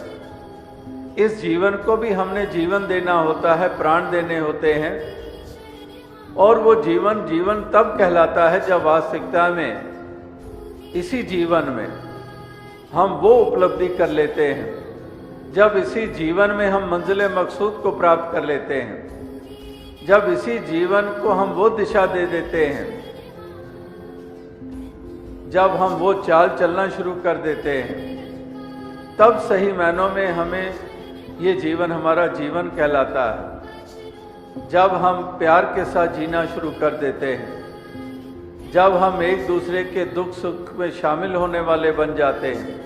Speaker 4: इस जीवन को भी हमने जीवन देना होता है, प्राण देने होते हैं, और वो जीवन तब कहलाता है जब वास्तविकता में इसी जीवन में हम वो उपलब्धि कर लेते हैं, जब इसी जीवन में हम मंजिल मकसूद को प्राप्त कर लेते हैं, जब इसी जीवन को हम वो दिशा दे देते हैं, जब हम वो चाल चलना शुरू कर देते हैं, तब सही मायनों में हमें ये जीवन हमारा जीवन कहलाता है। जब हम प्यार के साथ जीना शुरू कर देते हैं, जब हम एक दूसरे के दुख सुख में शामिल होने वाले बन जाते हैं,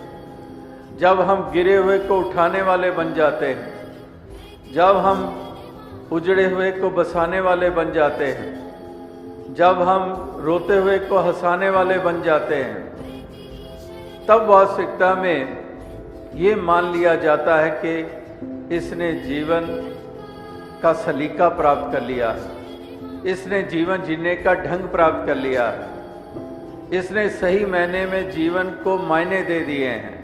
Speaker 4: जब हम गिरे हुए को उठाने वाले बन जाते हैं, जब हम उजड़े हुए को बसाने वाले बन जाते हैं, जब हम रोते हुए को हंसाने वाले बन जाते हैं, तब वास्तविकता में ये मान लिया जाता है कि इसने जीवन का सलीका प्राप्त कर लिया है, इसने जीवन जीने का ढंग प्राप्त कर लिया है, इसने सही मायने में जीवन को मायने दे दिए हैं।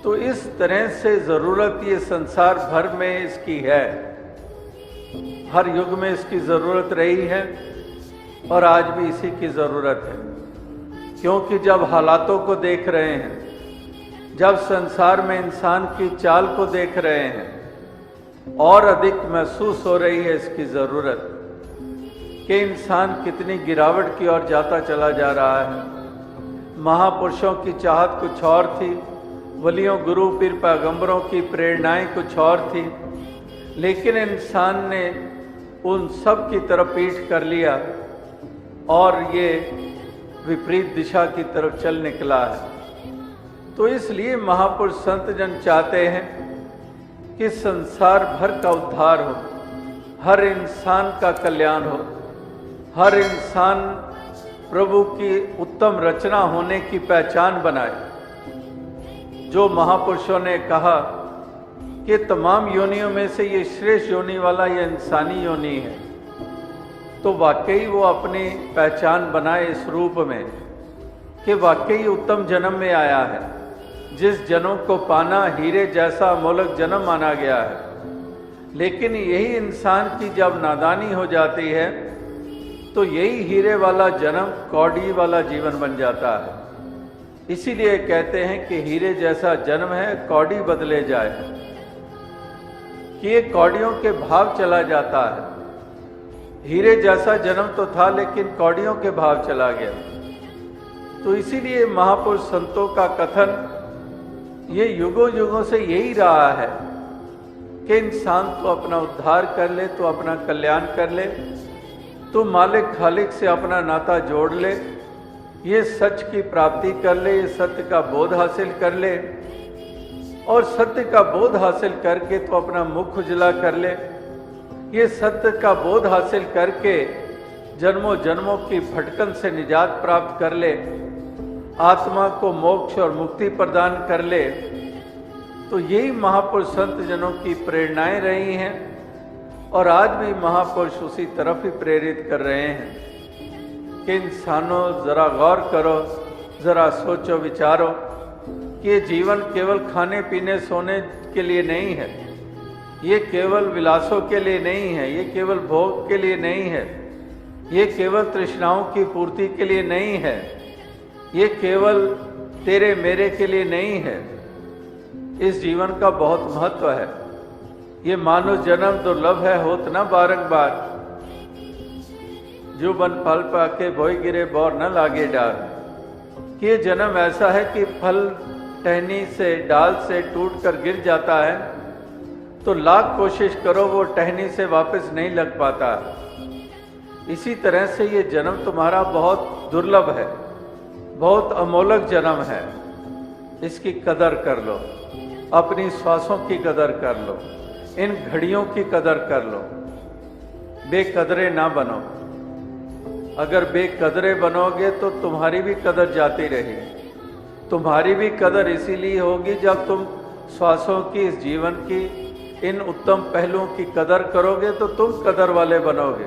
Speaker 4: तो इस तरह से ज़रूरत ये संसार भर में इसकी है, हर युग में इसकी ज़रूरत रही है और आज भी इसी की ज़रूरत है। क्योंकि जब हालातों को देख रहे हैं, जब संसार में इंसान की चाल को देख रहे हैं, और अधिक महसूस हो रही है इसकी ज़रूरत कि इंसान कितनी गिरावट की ओर जाता चला जा रहा है। महापुरुषों की चाहत कुछ और थी, वलियों गुरु पीर पैगंबरों की प्रेरणाएं कुछ और थी, लेकिन इंसान ने उन सब की तरफ पीठ कर लिया और ये विपरीत दिशा की तरफ चल निकला है। तो इसलिए महापुरुष संत जन चाहते हैं कि संसार भर का उद्धार हो, हर इंसान का कल्याण हो, हर इंसान प्रभु की उत्तम रचना होने की पहचान बनाए। जो महापुरुषों ने कहा कि तमाम योनियों में से ये श्रेष्ठ योनि वाला ये इंसानी योनि है, तो वाकई वो अपनी पहचान बनाए इस रूप में कि वाकई उत्तम जन्म में आया है, जिस जन्म को पाना हीरे जैसा अमोलक जन्म माना गया है। लेकिन यही इंसान की जब नादानी हो जाती है तो यही हीरे वाला जन्म कौड़ी वाला जीवन बन जाता है। इसीलिए कहते हैं कि हीरे जैसा जन्म है, कौड़ी बदले जाए, कि ये कौड़ियों के भाव चला जाता है। हीरे जैसा जन्म तो था लेकिन कौड़ियों के भाव चला गया। तो इसीलिए महापुरुष संतों का कथन ये युगों युगों से यही रहा है कि इंसान तो अपना उद्धार कर ले, तो अपना कल्याण कर ले, तो मालिक खालिक से अपना नाता जोड़ ले, ये सच की प्राप्ति कर ले, ये सत्य का बोध हासिल कर ले, और सत्य का बोध हासिल करके तो अपना मुख उजला कर ले। ये सत्य का बोध हासिल करके जन्मों जन्मों की भटकन से निजात प्राप्त कर ले, आत्मा को मोक्ष और मुक्ति प्रदान कर ले। तो यही महापुरुष संत जनों की प्रेरणाएं रही हैं और आज भी महापुरुष उसी तरफ ही प्रेरित कर रहे हैं कि इंसानों जरा गौर करो, जरा सोचो विचारो कि ये जीवन केवल खाने पीने सोने के लिए नहीं है, ये केवल विलासों के लिए नहीं है, ये केवल भोग के लिए नहीं है, ये केवल तृष्णाओं की पूर्ति के लिए नहीं है, ये केवल तेरे मेरे के लिए नहीं है। इस जीवन का बहुत महत्व है। ये मानव जन्म दुर्लभ है, होत न बारंबार, जो बन फल पाके बोई गिरे बौर न लागे डाल। कि ये जन्म ऐसा है कि फल टहनी से डाल से टूट कर गिर जाता है तो लाख कोशिश करो वो टहनी से वापस नहीं लग पाता। इसी तरह से ये जन्म तुम्हारा बहुत दुर्लभ है, बहुत अमोलक जन्म है। इसकी कदर कर लो, अपनी श्वासों की कदर कर लो, इन घड़ियों की कदर कर लो, बेकदरे ना बनो। अगर बेकदरे बनोगे तो तुम्हारी भी कदर जाती रहेगी। तुम्हारी भी कदर इसीलिए होगी जब तुम श्वासों की, इस जीवन की इन उत्तम पहलुओं की कदर करोगे तो तुम कदर वाले बनोगे।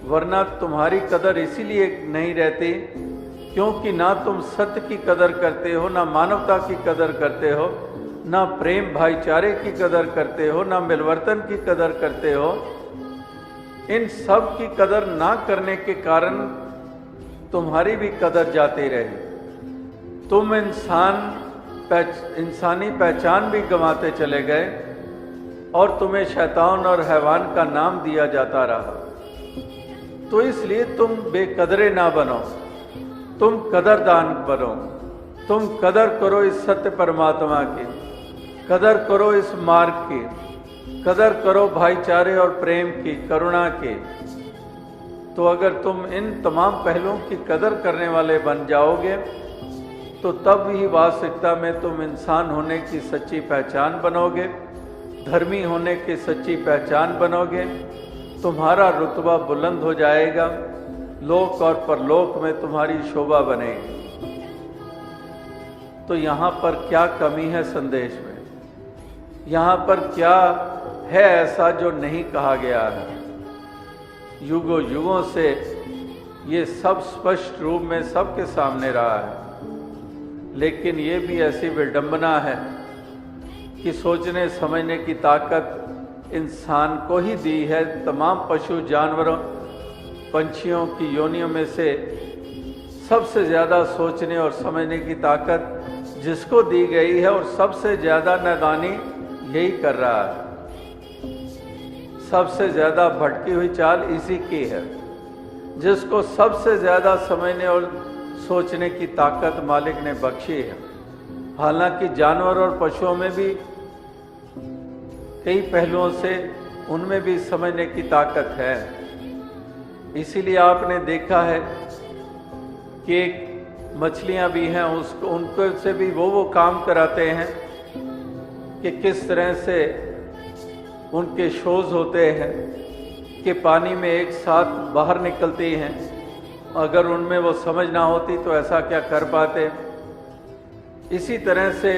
Speaker 4: वरना तुम्हारी कदर इसीलिए नहीं रहती क्योंकि ना तुम सत्य की कदर करते हो, ना मानवता की कदर करते हो, ना प्रेम भाईचारे की कदर करते हो, ना मिलवर्तन की कदर करते हो। इन सब की कदर ना करने के कारण तुम्हारी भी कदर जाती रही। तुम इंसानी पहचान भी गंवाते चले गए और तुम्हें शैतान और हैवान का नाम दिया जाता रहा। तो इसलिए तुम बेकदरे ना बनो, तुम कदरदान बनो। तुम कदर करो इस सत्य परमात्मा की, कदर करो इस मार्ग की, कदर करो भाईचारे और प्रेम की, करुणा की। तो अगर तुम इन तमाम पहलुओं की कदर करने वाले बन जाओगे तो तब ही वास्तविकता में तुम इंसान होने की सच्ची पहचान बनोगे, धर्मी होने की सच्ची पहचान बनोगे। तुम्हारा रुतबा बुलंद हो जाएगा, लोक और परलोक में तुम्हारी शोभा बनेगी। तो यहाँ पर क्या कमी है संदेश में? यहाँ पर क्या है ऐसा जो नहीं कहा गया है? युगों युगों से ये सब स्पष्ट रूप में सबके सामने रहा है, लेकिन ये भी ऐसी विडंबना है कि सोचने समझने की ताकत इंसान को ही दी है। तमाम पशु जानवरों, पंछियों की योनियों में से सबसे ज़्यादा सोचने और समझने की ताकत जिसको दी गई है और सबसे ज़्यादा नादानी यही कर रहा है। सबसे ज़्यादा भटकी हुई चाल इसी की है। जिसको सबसे ज़्यादा समझने और सोचने की ताकत मालिक ने बख्शी है। हालांकि जानवर और पशुओं में भी कई पहलुओं से उनमें भी समझने की ताकत है। इसीलिए आपने देखा है कि मछलियां भी हैं, उसको उनको से भी वो काम कराते हैं कि किस तरह से उनके शोज होते हैं कि पानी में एक साथ बाहर निकलती हैं। अगर उनमें वो समझ ना होती तो ऐसा क्या कर पाते। इसी तरह से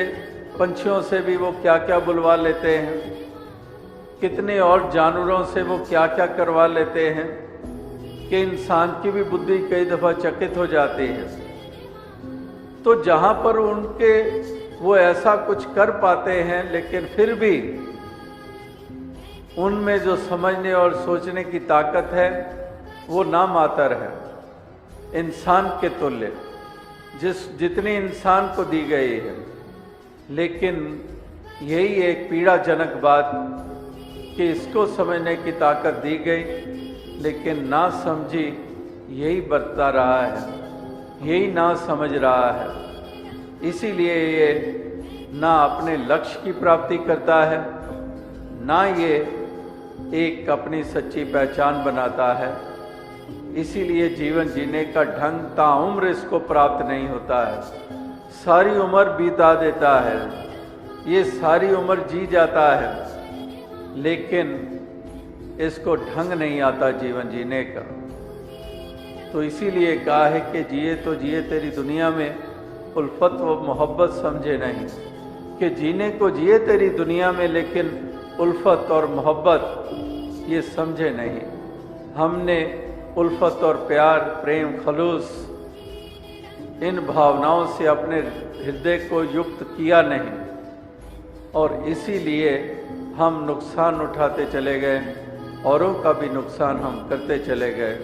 Speaker 4: पंछियों से भी वो क्या क्या बुलवा लेते हैं, कितने और जानवरों से वो क्या क्या करवा लेते हैं कि इंसान की भी बुद्धि कई दफ़ा चकित हो जाती है। तो जहाँ पर उनके वो ऐसा कुछ कर पाते हैं, लेकिन फिर भी उनमें जो समझने और सोचने की ताकत है वो नामातर है, इंसान के तुल्य जितनी इंसान को दी गई है। लेकिन यही एक पीड़ाजनक बात कि इसको समझने की ताकत दी गई, लेकिन ना समझी यही बरता रहा है, यही ना समझ रहा है। इसीलिए ये ना अपने लक्ष्य की प्राप्ति करता है, ना ये एक अपनी सच्ची पहचान बनाता है। इसीलिए जीवन जीने का ढंग ताउम्र इसको प्राप्त नहीं होता है। सारी उम्र बीता देता है, ये सारी उम्र जी जाता है, लेकिन इसको ढंग नहीं आता जीवन जीने का। तो इसीलिए कहा है कि जिए तो जिए तेरी दुनिया में उल्फत व मोहब्बत समझे नहीं, कि जीने को जिए तेरी दुनिया में लेकिन उल्फत और मोहब्बत ये समझे नहीं। हमने उल्फत और प्यार, प्रेम, खलूस इन भावनाओं से अपने हृदय को युक्त किया नहीं, और इसीलिए हम नुकसान उठाते चले गए, औरों का भी नुकसान हम करते चले गए।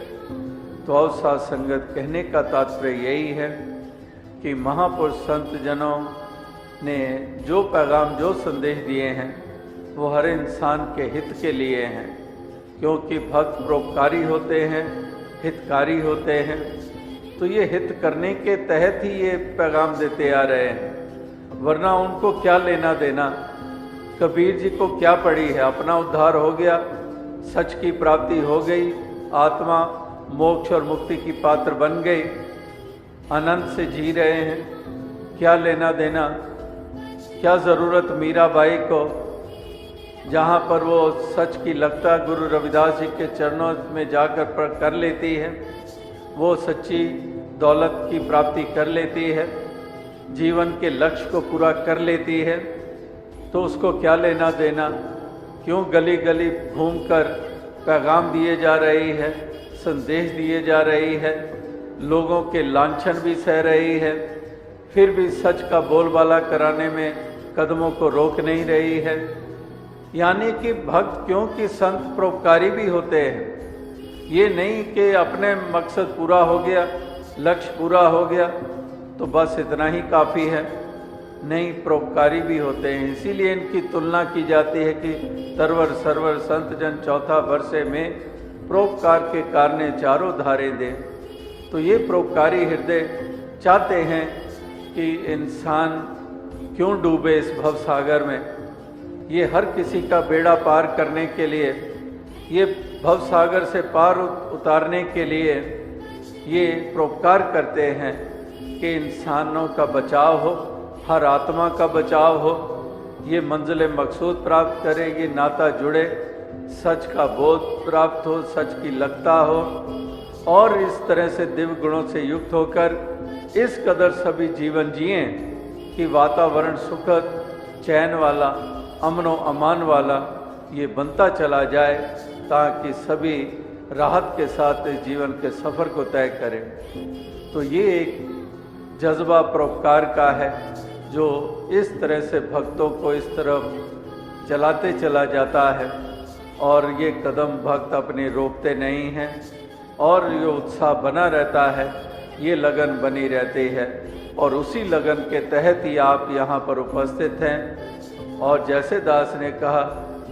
Speaker 4: तो और साथ संगत कहने का तात्पर्य यही है कि महापुरुष संत जनों ने जो पैगाम, जो संदेश दिए हैं वो हर इंसान के हित के लिए हैं, क्योंकि भक्त परोपकारी होते हैं, हितकारी होते हैं। तो ये हित करने के तहत ही ये पैगाम देते आ रहे हैं, वरना उनको क्या लेना देना। कबीर जी को क्या पड़ी है, अपना उद्धार हो गया, सच की प्राप्ति हो गई, आत्मा मोक्ष और मुक्ति की पात्र बन गई, आनंद से जी रहे हैं, क्या लेना देना। क्या ज़रूरत मीराबाई को जहाँ पर वो सच की लगता गुरु रविदास जी के चरणों में जाकर कर लेती है, वो सच्ची दौलत की प्राप्ति कर लेती है, जीवन के लक्ष्य को पूरा कर लेती है, तो उसको क्या लेना देना? क्यों गली गली घूमकर पैगाम दिए जा रही है, संदेश दिए जा रही है, लोगों के लांछन भी सह रही है, फिर भी सच का बोलबाला कराने में कदमों को रोक नहीं रही है। यानी कि भक्त क्योंकि संत परोपकारी भी होते हैं, ये नहीं कि अपने मकसद पूरा हो गया, लक्ष्य पूरा हो गया तो बस इतना ही काफ़ी है, नहीं, परोपकारी भी होते हैं। इसीलिए इनकी तुलना की जाती है कि तरवर सरवर संत जन चौथा वर्षे में परोपकार के कारणे चारों धारे दे। तो ये परोपकारी हृदय चाहते हैं कि इंसान क्यों डूबे इस भव सागर में। ये हर किसी का बेड़ा पार करने के लिए, ये भव सागर से पार उतारने के लिए ये परोपकार करते हैं कि इंसानों का बचाव हो, हर आत्मा का बचाव हो, ये मंजिल मकसूद प्राप्त करे, ये नाता जुड़े, सच का बोध प्राप्त हो, सच की लगता हो, और इस तरह से दिव्य गुणों से युक्त होकर इस कदर सभी जीवन जिए कि वातावरण सुखद, चैन वाला, अमनो अमान वाला ये बनता चला जाए, ताकि सभी राहत के साथ इस जीवन के सफ़र को तय करें। तो ये एक जज्बा परोपकार का है जो इस तरह से भक्तों को इस तरफ चलाते चला जाता है, और ये कदम भक्त अपने रोकते नहीं हैं, और ये उत्साह बना रहता है, ये लगन बनी रहती है, और उसी लगन के तहत ही आप यहाँ पर उपस्थित हैं। और जैसे दास ने कहा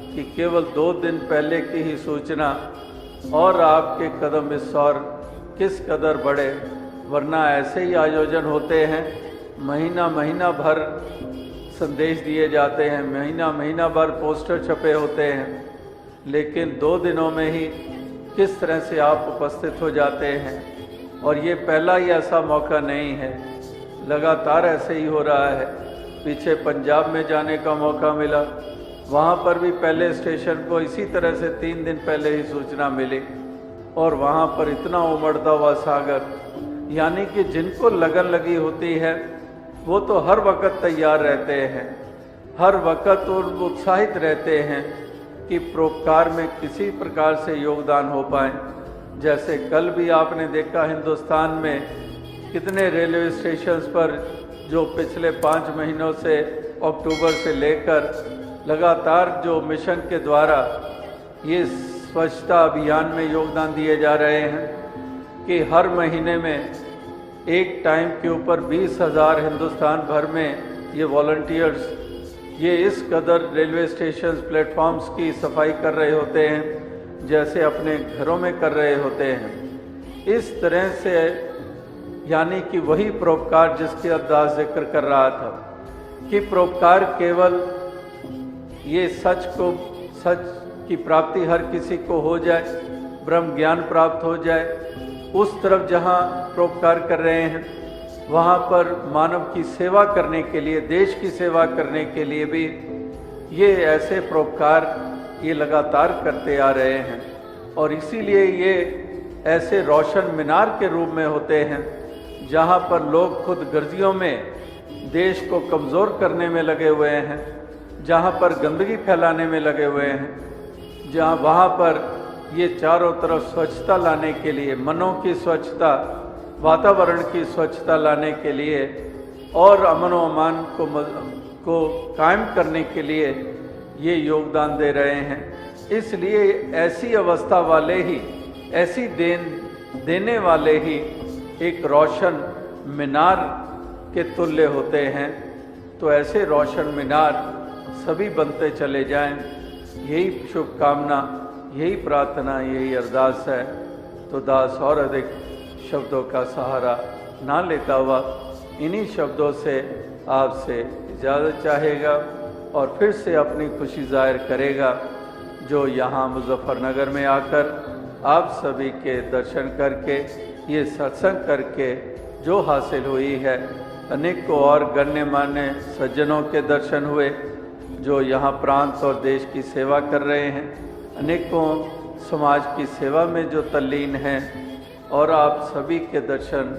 Speaker 4: कि केवल 2 दिन पहले की ही सूचना और आपके कदम इस और किस कदर बढ़े, वरना ऐसे ही आयोजन होते हैं, महीना महीना भर संदेश दिए जाते हैं, महीना महीना भर पोस्टर छपे होते हैं, लेकिन 2 दिनों में ही किस तरह से आप उपस्थित हो जाते हैं। और ये पहला ही ऐसा मौका नहीं है, लगातार ऐसे ही हो रहा है। पीछे पंजाब में जाने का मौका मिला, वहाँ पर भी पहले स्टेशन को इसी तरह से 3 दिन पहले ही सूचना मिली, और वहाँ पर इतना उमड़ता हुआ सागर, यानी कि जिनको लगन लगी होती है वो तो हर वक्त तैयार रहते हैं, हर वक्त उत्साहित रहते हैं कि परोपकार में किसी प्रकार से योगदान हो पाए। जैसे कल भी आपने देखा हिंदुस्तान में कितने रेलवे स्टेशंस पर जो पिछले 5 महीनों से अक्टूबर से लेकर लगातार जो मिशन के द्वारा ये स्वच्छता अभियान में योगदान दिए जा रहे हैं कि हर महीने में एक टाइम के ऊपर 20,000 हिंदुस्तान भर में ये वॉलंटियर्स ये इस कदर रेलवे स्टेशन प्लेटफॉर्म्स की सफाई कर रहे होते हैं जैसे अपने घरों में कर रहे होते हैं। इस तरह से यानी कि वही परोपकार जिसके अब्दास जिक्र कर रहा था कि परोपकार केवल ये सच की प्राप्ति हर किसी को हो जाए, ब्रह्म ज्ञान प्राप्त हो जाए, उस तरफ जहाँ परोपकार कर रहे हैं वहाँ पर मानव की सेवा करने के लिए, देश की सेवा करने के लिए भी ये ऐसे परोपकार ये लगातार करते आ रहे हैं। और इसीलिए ये ऐसे रोशन मीनार के रूप में होते हैं जहाँ पर लोग खुद गर्जियों में देश को कमज़ोर करने में लगे हुए हैं, जहाँ पर गंदगी फैलाने में लगे हुए हैं, जहाँ वहाँ पर ये चारों तरफ स्वच्छता लाने के लिए, मनों की स्वच्छता, वातावरण की स्वच्छता लाने के लिए और अमन व अमान को कायम करने के लिए ये योगदान दे रहे हैं। इसलिए ऐसी अवस्था वाले ही, ऐसी देने वाले ही एक रोशन मीनार के तुल्य होते हैं। तो ऐसे रोशन मीनार सभी बनते चले जाएं, यही शुभकामना, यही प्रार्थना, यही अरदास है। तो दास और अधिक शब्दों का सहारा ना लेता हुआ इन्हीं शब्दों से आपसे इजाज़त चाहेगा और फिर से अपनी खुशी जाहिर करेगा जो यहाँ मुजफ्फरनगर में आकर आप सभी के दर्शन करके, ये सत्संग करके जो हासिल हुई है, अनेकों और गण्यमान्य सज्जनों के दर्शन हुए, जो यहाँ प्रांत और देश की सेवा कर रहे हैं, अनेकों समाज की सेवा में जो तल्लीन हैं, और आप सभी के दर्शन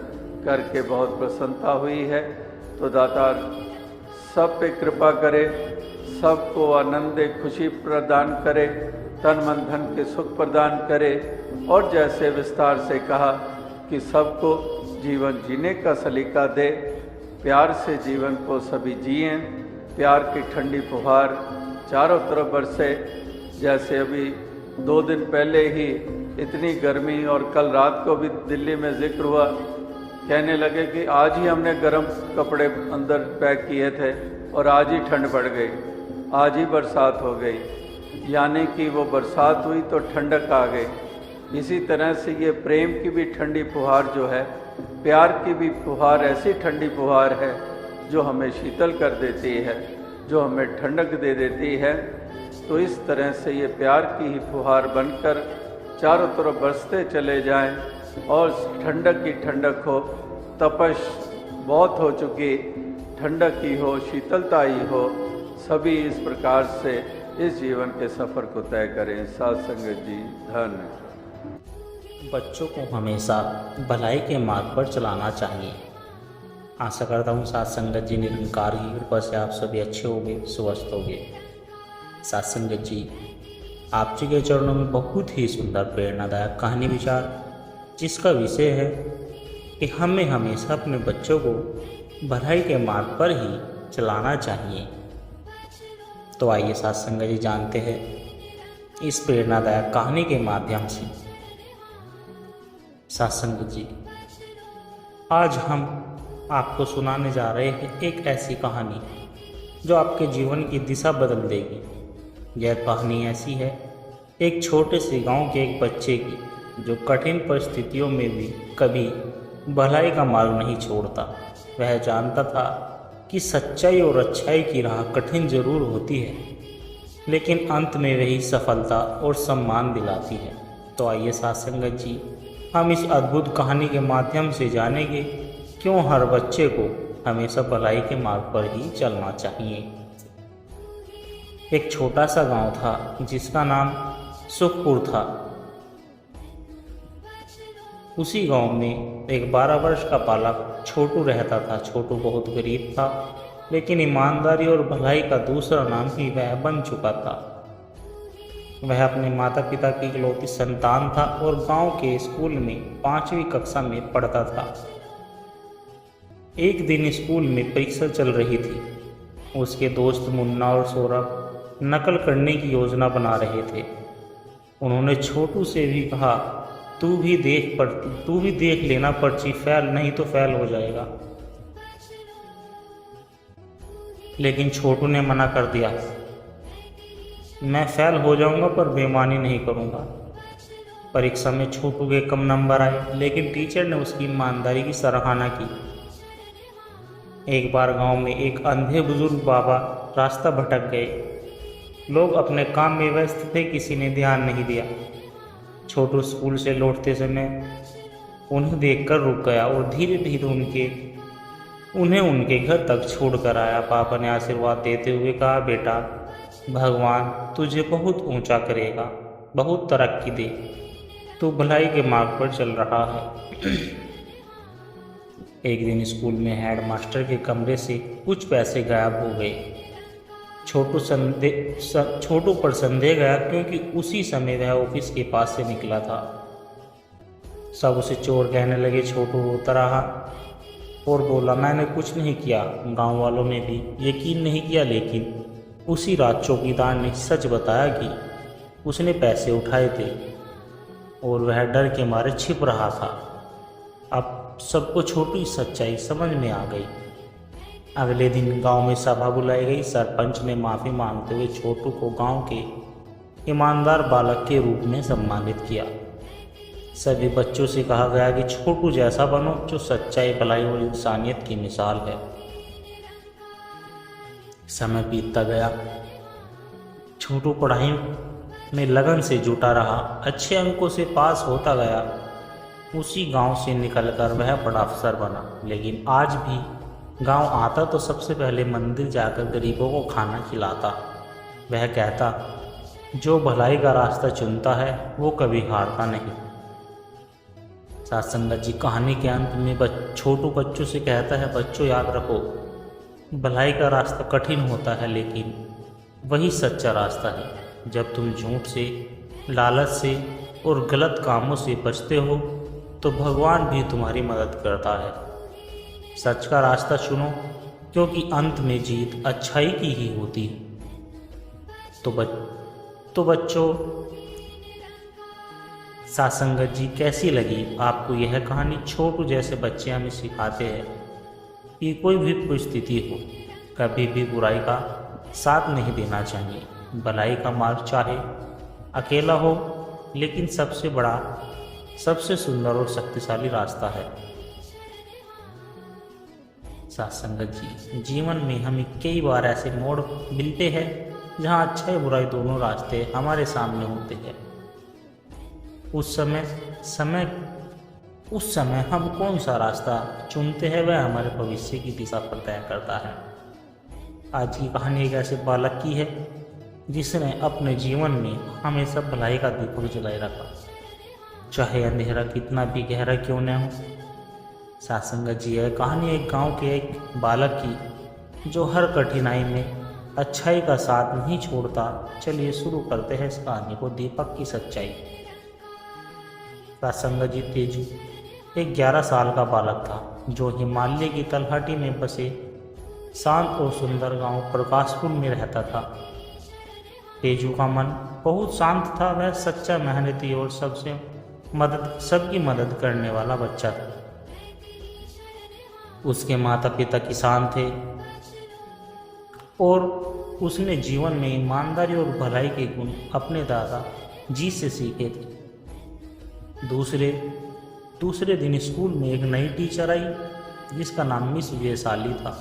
Speaker 4: करके बहुत प्रसन्नता हुई है। तो दातार सब पे कृपा करे, सबको आनंद खुशी प्रदान करे, तन मन धन के सुख प्रदान करे, और जैसे विस्तार से कहा कि सबको जीवन जीने का सलीका दे, प्यार से जीवन को सभी जिएं, प्यार की ठंडी फुहार चारों तरफ बरसे। जैसे अभी 2 दिन पहले ही इतनी गर्मी, और कल रात को भी दिल्ली में जिक्र हुआ, कहने लगे कि आज ही हमने गर्म कपड़े अंदर पैक किए थे और आज ही ठंड पड़ गई, आज ही बरसात हो गई। यानी कि वो बरसात हुई तो ठंडक आ गई। इसी तरह से ये प्रेम की भी ठंडी फुहार जो है, प्यार की भी फुहार ऐसी ठंडी फुहार है जो हमें शीतल कर देती है, जो हमें ठंडक दे देती है। तो इस तरह से ये प्यार की ही फुहार बनकर चारों तरफ बरसते चले जाएं, और ठंडक की ठंडक हो, तपश बहुत हो चुकी, ठंडक ही हो, शीतलता ही हो। सभी इस प्रकार से इस जीवन के सफ़र को तय करें। साध संगत जी धन्य।
Speaker 5: बच्चों को हमेशा भलाई के मार्ग पर चलाना चाहिए। आशा करता हूँ साध संगत जी निरंकार की कृपा से आप सभी अच्छे होंगे, स्वस्थ होंगे। साध संगत जी, आप जी के चरणों में बहुत ही सुंदर प्रेरणादायक कहानी विचार, जिसका विषय है कि हमें हमेशा अपने बच्चों को भलाई के मार्ग पर ही चलाना चाहिए। तो आइए साध संगत जी जानते हैं इस प्रेरणादायक कहानी के माध्यम से। साध संगत जी, आज हम आपको सुनाने जा रहे हैं एक ऐसी कहानी जो आपके जीवन की दिशा बदल देगी। यह कहानी ऐसी है, एक छोटे से गांव के एक बच्चे की, जो कठिन परिस्थितियों में भी कभी भलाई का मार्ग नहीं छोड़ता। वह जानता था कि सच्चाई और अच्छाई की राह कठिन जरूर होती है, लेकिन अंत में वही सफलता और सम्मान दिलाती है। तो आइए साध संगत जी, हम इस अद्भुत कहानी के माध्यम से जानेंगे क्यों हर बच्चे को हमेशा भलाई के मार्ग पर ही चलना चाहिए। एक छोटा सा गांव था जिसका नाम सुखपुर था। उसी गांव में एक 12 वर्ष का बालक छोटू रहता था। छोटू बहुत गरीब था, लेकिन ईमानदारी और भलाई का दूसरा नाम ही वह बन चुका था। वह अपने माता पिता की इकलौती संतान था और गांव के स्कूल में 5वीं कक्षा में पढ़ता था। एक दिन स्कूल में परीक्षा चल रही थी। उसके दोस्त मुन्ना और सौरभ नकल करने की योजना बना रहे थे। उन्होंने छोटू से भी कहा, तू भी देख लेना पर्ची, फेल नहीं तो फेल हो जाएगा। लेकिन छोटू ने मना कर दिया, मैं फेल हो जाऊंगा पर बेईमानी नहीं करूंगा। परीक्षा में छोटू के कम नंबर आए, लेकिन टीचर ने उसकी ईमानदारी की सराहना की। एक बार गांव में एक अंधे बुजुर्ग बाबा रास्ता भटक गए। लोग अपने काम में व्यस्त थे, किसी ने ध्यान नहीं दिया। छोटू स्कूल से लौटते समय उन्हें देखकर रुक गया और धीरे धीरे उन्हें उनके घर तक छोड़कर आया। पापा ने आशीर्वाद देते हुए कहा, बेटा, भगवान तुझे बहुत ऊंचा करेगा, बहुत तरक्की दे, तू भलाई के मार्ग पर चल रहा है। एक दिन स्कूल में हेडमास्टर के कमरे से कुछ पैसे गायब हो गए। छोटू पर संदेह गया, क्योंकि उसी समय वह ऑफिस के पास से निकला था। सब उसे चोर कहने लगे। छोटू रोता रहा और बोला, मैंने कुछ नहीं किया। गांव वालों ने भी यकीन नहीं किया, लेकिन उसी रात चौकीदार ने सच बताया कि उसने पैसे उठाए थे और वह डर के मारे छिप रहा था। अब सबको छोटू की सच्चाई समझ में आ गई। अगले दिन गांव में सभा बुलाई गई। सरपंच ने माफ़ी मांगते हुए छोटू को गांव के ईमानदार बालक के रूप में सम्मानित किया। सभी बच्चों से कहा गया कि छोटू जैसा बनो, जो सच्चाई, भलाई और इंसानियत की मिसाल है। समय बीतता गया। छोटू पढ़ाई में लगन से जुटा रहा, अच्छे अंकों से पास होता गया। उसी गांव से निकलकर वह बड़ा अफसर बना। लेकिन आज भी गांव आता तो सबसे पहले मंदिर जाकर गरीबों को खाना खिलाता। वह कहता, जो भलाई का रास्ता चुनता है वो कभी हारता नहीं। साथ संगत जी, कहानी के अंत में छोटू बच्चों से कहता है, बच्चों याद रखो, भलाई का रास्ता कठिन होता है लेकिन वही सच्चा रास्ता है। जब तुम झूठ से, लालच से और गलत कामों से बचते हो तो भगवान भी तुम्हारी मदद करता है। सच का रास्ता चुनो क्योंकि अंत में जीत अच्छाई की ही होती है। तो बच्चों, सासंगत जी कैसी लगी आपको यह कहानी? छोटू जैसे बच्चे हमें सिखाते हैं कि कोई भी परिस्थिति हो, कभी भी बुराई का साथ नहीं देना चाहिए। भलाई का मार्ग चाहे अकेला हो लेकिन सबसे बड़ा, सबसे सुंदर और शक्तिशाली रास्ता है। सासंगत जी, जीवन में हमें कई बार ऐसे मोड़ मिलते हैं जहाँ अच्छाई बुराई दोनों रास्ते हमारे सामने होते हैं। उस समय हम कौन सा रास्ता चुनते हैं वह हमारे भविष्य की दिशा पर तय करता है। आज की कहानी एक ऐसे बालक की है जिसने अपने जीवन में हमेशा भलाई का दीपक जलाए रखा, चाहे अंधेरा कितना भी गहरा क्यों न हो। सासंगत जी, यह कहानी एक गांव के एक बालक की जो हर कठिनाई में अच्छाई का साथ नहीं छोड़ता। चलिए शुरू करते हैं इस कहानी को, दीपक की सच्चाई। सासंगत जी, तेजू एक 11 साल का बालक था जो हिमालय की तलहटी में बसे शांत और सुंदर गांव प्रकाशपुर में रहता था। तेजू का मन बहुत शांत था। वह सच्चा, मेहनती और सबकी मदद करने वाला बच्चा था। उसके माता पिता किसान थे और उसने जीवन में ईमानदारी और भलाई के गुण अपने दादा जी से सीखे थे। दूसरे दिन स्कूल में एक नई टीचर आई जिसका नाम मिस विजयशाली था।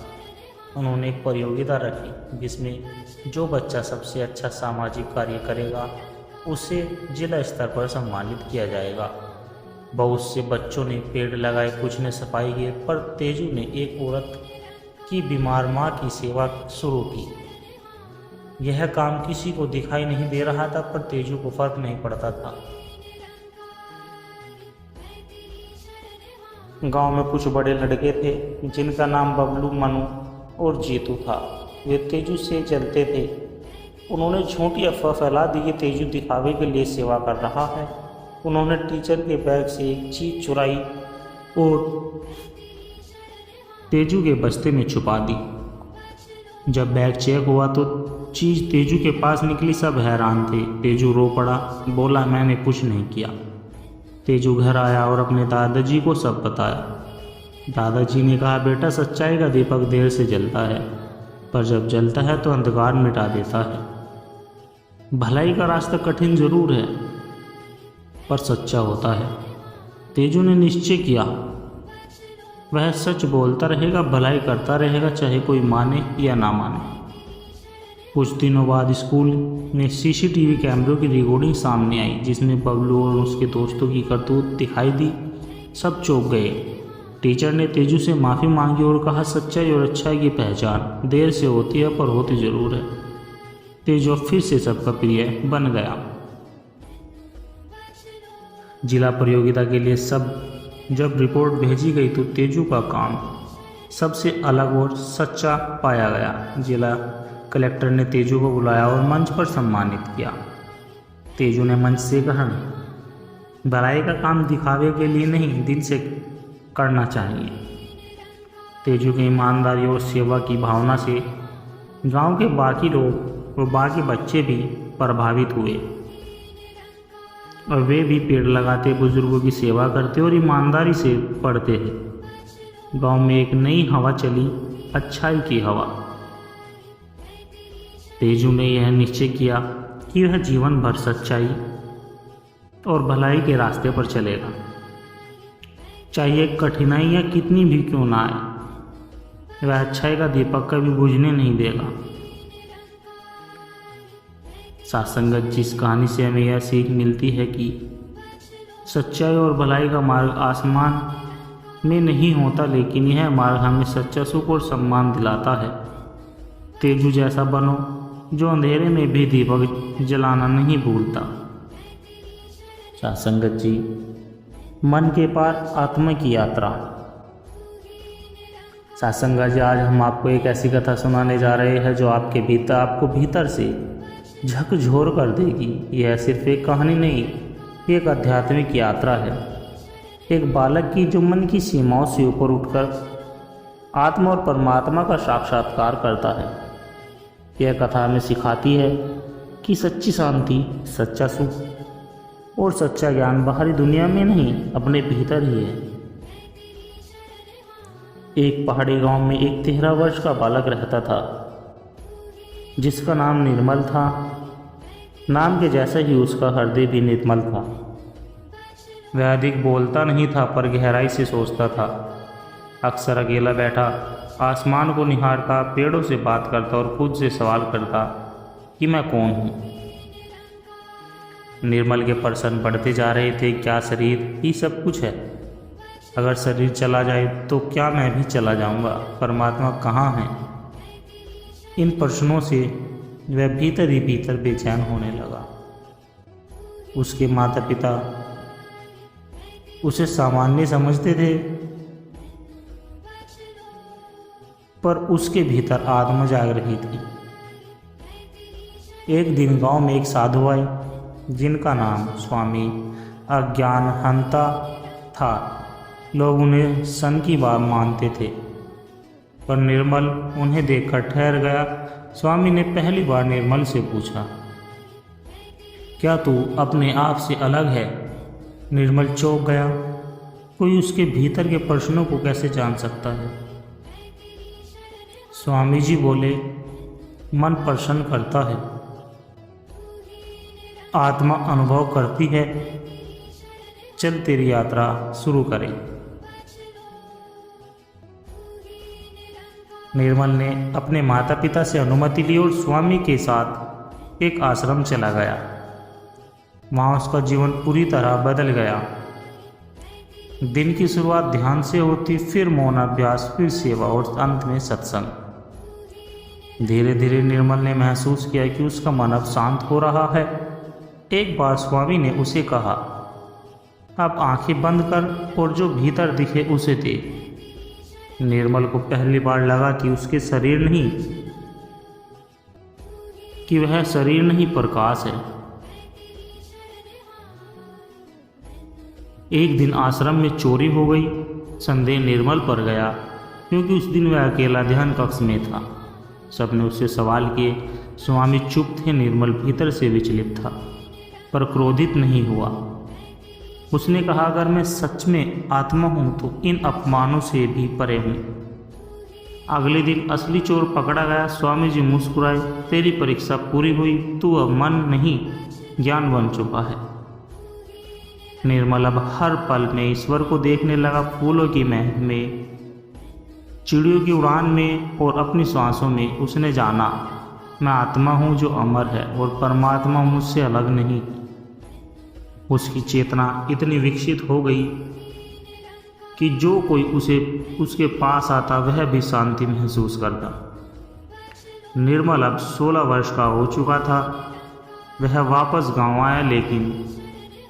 Speaker 5: उन्होंने एक प्रतियोगिता रखी जिसमें जो बच्चा सबसे अच्छा सामाजिक कार्य करेगा उसे जिला स्तर पर सम्मानित किया जाएगा। बहुत से बच्चों ने पेड़ लगाए, कुछ ने सफाई की, पर तेजू ने एक औरत की बीमार माँ की सेवा शुरू की। यह काम किसी को दिखाई नहीं दे रहा था पर तेजू को फर्क नहीं पड़ता था। गांव में कुछ बड़े लड़के थे जिनका नाम बबलू, मनु और जीतू था। वे तेजू से जलते थे। उन्होंने झूठी अफवाह फैला दी कि तेजू दिखावे के लिए सेवा कर रहा है। उन्होंने टीचर के बैग से एक चीज चुराई और तेजू के बस्ते में छुपा दी। जब बैग चेक हुआ तो चीज तेजू के पास निकली। सब हैरान थे। तेजू रो पड़ा, बोला, मैंने कुछ नहीं किया। तेजू घर आया और अपने दादाजी को सब बताया। दादाजी ने कहा, बेटा, सच्चाई का दीपक देर से जलता है पर जब जलता है तो अंधकार मिटा देता है। भलाई का रास्ता कठिन जरूर है पर सच्चा होता है। तेजू ने निश्चय किया, वह सच बोलता रहेगा, भलाई करता रहेगा, चाहे कोई माने या ना माने। कुछ दिनों बाद स्कूल में सीसीटीवी कैमरों की रिकॉर्डिंग सामने आई जिसमें बबलू और उसके दोस्तों की करतूत दिखाई दी। सब चौंक गए। टीचर ने तेजू से माफ़ी मांगी और कहा, सच्चाई और अच्छाई की पहचान देर से होती है पर होती ज़रूर है। तेजू फिर से सबका प्रिय बन गया। जिला प्रतियोगिता के लिए जब रिपोर्ट भेजी गई तो तेजू का काम सबसे अलग और सच्चा पाया गया। जिला कलेक्टर ने तेजू को बुलाया और मंच पर सम्मानित किया। तेजू ने मंच से कहा, भलाई का काम दिखावे के लिए नहीं, दिल से करना चाहिए। तेजू की ईमानदारी और सेवा की भावना से गांव के बाकी लोग और बाकी बच्चे भी प्रभावित हुए और वे भी पेड़ लगाते, बुजुर्गों की सेवा करते और ईमानदारी से पढ़ते थे। गांव में एक नई हवा चली, अच्छाई की हवा। तेजू ने यह निश्चय किया कि वह जीवन भर सच्चाई और भलाई के रास्ते पर चलेगा, चाहे कठिनाइयाँ कितनी भी क्यों ना आए। वह अच्छाई का दीपक कभी बुझने नहीं देगा। सासंगत जी, इस कहानी से हमें यह सीख मिलती है कि सच्चाई और भलाई का मार्ग आसमान में नहीं होता, लेकिन यह मार्ग हमें सच्चा सुख और सम्मान दिलाता है। तेजू जैसा बनो जो अंधेरे में भी दीपक जलाना नहीं भूलता। साथ संगत जी, मन के पार आत्मा की यात्रा। साथ संगत जी, आज हम आपको एक ऐसी कथा सुनाने जा रहे हैं जो आपको भीतर से झकझोर कर देगी। यह सिर्फ एक कहानी नहीं, एक आध्यात्मिक यात्रा है, एक बालक की जो मन की सीमाओं से ऊपर उठकर आत्मा और परमात्मा का साक्षात्कार करता है। यह कथा हमें सिखाती है कि सच्ची शांति, सच्चा सुख और सच्चा ज्ञान बाहरी दुनिया में नहीं, अपने भीतर ही है। एक पहाड़ी गांव में एक 13 वर्ष का बालक रहता था, जिसका नाम निर्मल था। नाम के जैसा ही उसका हृदय भी निर्मल था। वह अधिक बोलता नहीं था, पर गहराई से सोचता था। अक्सर अकेला बैठा आसमान को निहारता, पेड़ों से बात करता और खुद से सवाल करता कि मैं कौन हूँ। निर्मल के प्रश्न बढ़ते जा रहे थे। क्या शरीर ही सब कुछ है? अगर शरीर चला जाए तो क्या मैं भी चला जाऊँगा? परमात्मा कहाँ है? इन प्रश्नों से वह भीतर ही भीतर बेचैन होने लगा। उसके माता पिता उसे सामान्य समझते थे, पर उसके भीतर आत्मा जाग रही थी। एक दिन गांव में एक साधु आए, जिनका नाम स्वामी अज्ञानहंता था। लोग उन्हें सन की बात मानते थे, पर निर्मल उन्हें देखकर ठहर गया। स्वामी ने पहली बार निर्मल से पूछा, क्या तू अपने आप से अलग है? निर्मल चौंक गया। कोई उसके भीतर के प्रश्नों को कैसे जान सकता है? स्वामी जी बोले, मन प्रश्न करता है, आत्मा अनुभव करती है। चल तेरी यात्रा शुरू करें। निर्मल ने अपने माता पिता से अनुमति ली और स्वामी के साथ एक आश्रम चला गया। वहाँ उसका जीवन पूरी तरह बदल गया। दिन की शुरुआत ध्यान से होती, फिर मौन अभ्यास, फिर सेवा और अंत में सत्संग। धीरे धीरे निर्मल ने महसूस किया कि उसका मन अब शांत हो रहा है। एक बार स्वामी ने उसे कहा, अब आंखें बंद कर और जो भीतर दिखे उसे देख। निर्मल को पहली बार लगा कि वह शरीर नहीं प्रकाश है। एक दिन आश्रम में चोरी हो गई। संदेह निर्मल पर गया, क्योंकि उस दिन वह अकेला ध्यान कक्ष में था। सबने उससे सवाल किए। स्वामी चुप थे। निर्मल भीतर से विचलित था, पर क्रोधित नहीं हुआ। उसने कहा, अगर मैं सच में आत्मा हूँ तो इन अपमानों से भी परे हूँ। अगले दिन असली चोर पकड़ा गया। स्वामी जी मुस्कुराए, तेरी परीक्षा पूरी हुई, तू अब मन नहीं ज्ञान बन चुका है। निर्मल अब हर पल में ईश्वर को देखने लगा, फूलों की महक में, चिड़ियों की उड़ान में और अपनी सांसों में। उसने जाना, मैं आत्मा हूँ जो अमर है और परमात्मा मुझसे अलग नहीं। उसकी चेतना इतनी विकसित हो गई कि जो कोई उसके पास आता वह भी शांति महसूस करता। निर्मल अब 16 वर्ष का हो चुका था। वह वापस गांव आया, लेकिन